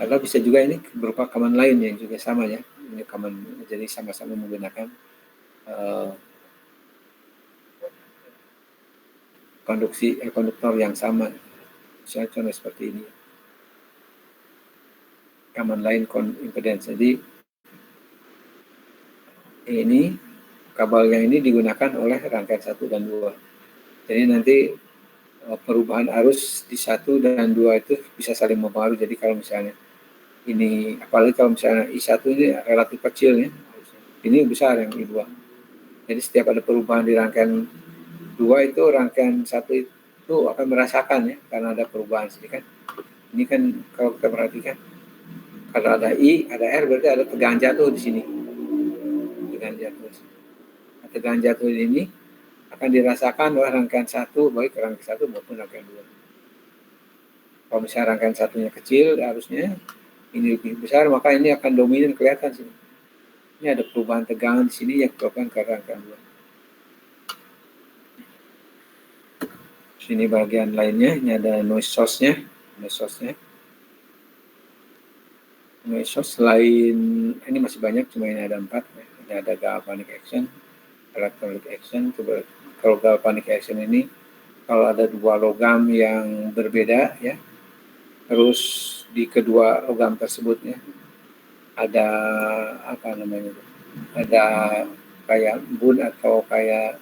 Atau bisa juga ini berupa common lain yang juga sama ya. Ini common, jadi sama-sama menggunakan konduktor yang sama. Misalnya contoh seperti ini. Common line impedance. Jadi ini kabel yang ini digunakan oleh rangkaian 1 dan 2. Jadi nanti perubahan arus di 1 dan 2 itu bisa saling mempengaruhi. Jadi kalau misalnya ini, apalagi kalau misalnya I1 ini relatif kecil ya, ini besar yang I2. Jadi setiap ada perubahan di rangkaian 2 itu, rangkaian 1 itu akan merasakan ya, karena ada perubahan sini kan. Ini kan kalau kita perhatikan, kalau ada I, ada R berarti ada tegangan jatuh di sini. Tegangan jatuh ini akan dirasakan oleh rangkaian 1, baik rangkaian 1 maupun rangkaian 2. Kalau misalnya rangkaian 1-nya kecil arusnya, ini lebih besar, maka ini akan dominan kelihatan sini. Ini ada perubahan tegangan di sini yang menyebabkan ke rangkaian 2. Sini bagian lainnya, ini ada noise source-nya. Noise source selain ini masih banyak, cuma ini ada 4. Ini ada galvanic action, electronic action. Kalau galvanic action ini kalau ada 2 logam yang berbeda ya, terus di kedua logam tersebut ya ada ada kayak embun atau kayak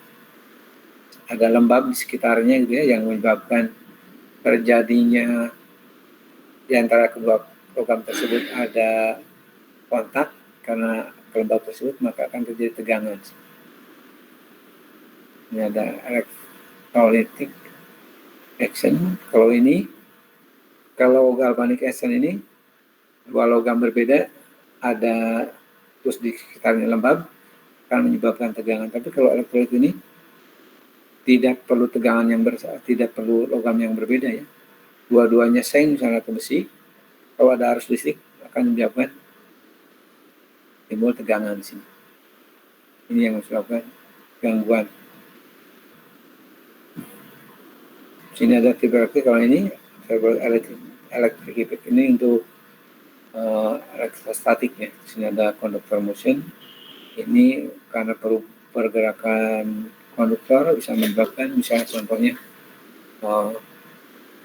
ada lembab di sekitarnya gitu ya, yang menyebabkan terjadinya di antara kedua logam tersebut ada kontak. Karena lembab tersebut maka akan terjadi tegangan. Ini ada electrolytic action. Kalau galvanic action ini 2 logam berbeda ada terus di sekitarnya lembab akan menyebabkan tegangan. Tapi kalau elektrolit ini tidak perlu tegangan tidak perlu logam yang berbeda ya. Dua-duanya seng misalnya atau besi, kalau ada arus listrik akan menyebabkan timbul tegangan di sini. Ini yang menyebabkan gangguan. Sini ada fiber optik, kalau ini fiber electric ini untuk elektrostatik ya. Sini ada conductor motion. Ini karena pergerakan konduktor bisa menyebabkan, misalnya contohnya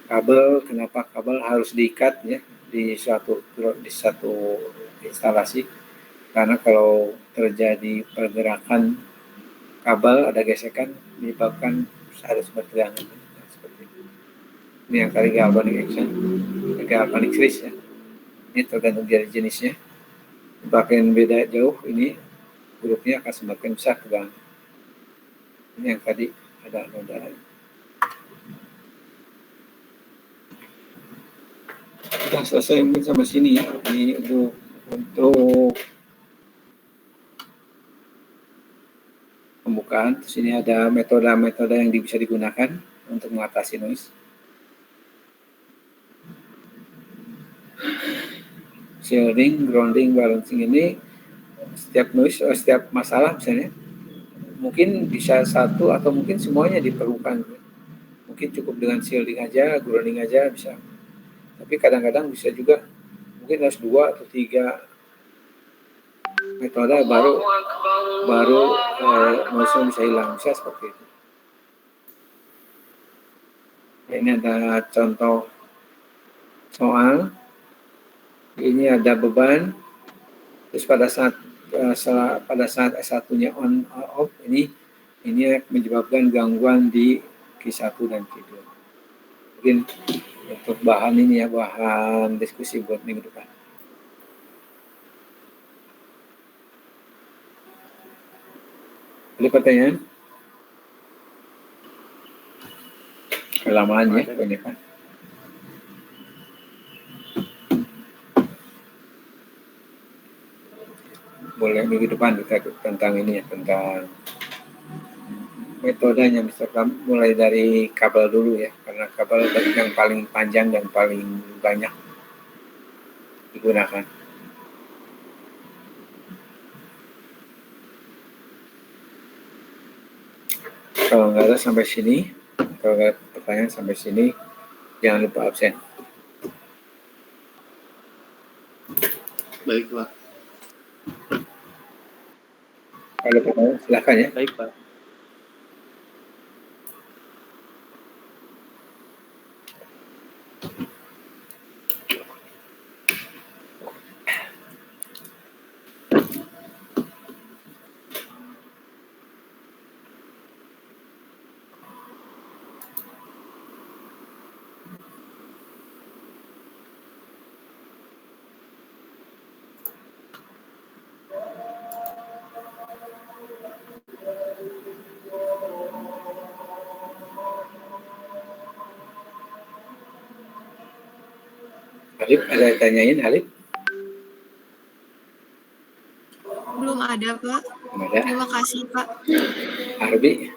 kabel, kenapa kabel harus diikat ya di satu instalasi, karena kalau terjadi pergerakan kabel, ada gesekan, menyebabkan harus bertegangan seperti itu. Ini yang tadi galvanic action, galvanic series ya. Ini tergantung dari jenisnya. Semakin beda jauh ini grupnya akan semakin besar tegangan. Ini yang tadi ada noda. Sudah selesai mungkin sampai sini ya. Ini untuk pembukaan. Terus ini ada metode-metode yang bisa digunakan untuk mengatasi noise. Shielding, grounding, balancing ini setiap noise, setiap masalah misalnya mungkin bisa satu atau mungkin semuanya diperlukan. Mungkin cukup dengan shielding aja, grounding aja bisa. Tapi kadang-kadang bisa juga mungkin harus 2 atau 3 metode baru noise bisa hilang, bisa seperti itu. Ini ada contoh soal. Ini ada beban. Terus pada saat S1-nya on off ini menyebabkan gangguan di Q1 dan Q2. Mungkin untuk bahan ini ya, bahan diskusi buat minggu depan. Ada pertanyaan? Kelamaan ya, kebanyakan. Boleh minggu depan kita tentang ini ya, tentang metodenya. Misalkan mulai dari kabel dulu ya, karena kabel yang paling panjang dan paling banyak digunakan. Kalau nggak ada sampai sini, kalau nggak ada pertanyaan sampai sini, jangan lupa absen. Baik, Pak. Kalau pertanyaan silakan ya. Baik, Pak. Halip, ada yang tanyain Halip? Belum ada, Pak. Belum ada. Terima kasih, Pak. Arbi?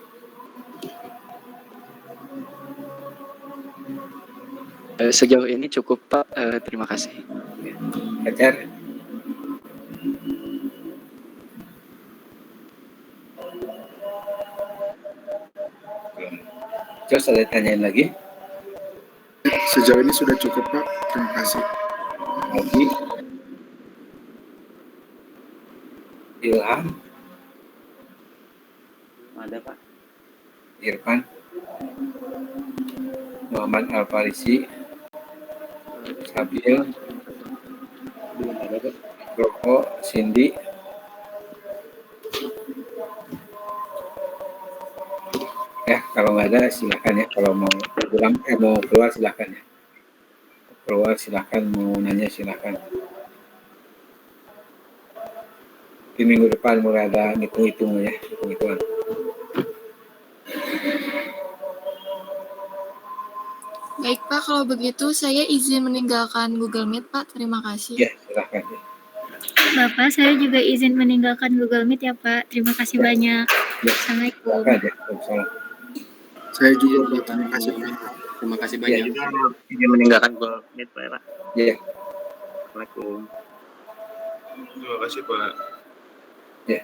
Sejauh ini cukup, Pak. Terima kasih. Pacar? Terus ada tanyain lagi? Sejauh ini sudah cukup, Pak. Terima kasih. Lagi? Ilham? Ada, Pak. Irfan? Muhammad Al-Farisi? Sabil? Belum ada, Pak. Roko? Cindy? Ya, kalau nggak ada silakan ya. Kalau mau pulang, mau keluar silakan ya. Keluar silakan, mau nanya silakan. Di minggu depan mulai ada hitung-hitung ya, hitung-hitungan. Baik, Pak. Kalau begitu, saya izin meninggalkan Google Meet, Pak. Terima kasih. Ya, silakan. Ya. Bapak, saya juga izin meninggalkan Google Meet ya, Pak. Terima kasih banyak. Ya, Assalamualaikum. silakan ya. Waalaikumsalam. Saya juga, Pak. Terima kasih, Pak. Terima kasih Ya. banyak. Ini meninggalkan Google Meet, Pak. Ya, Assalamualaikum. Terima kasih, Pak. ya.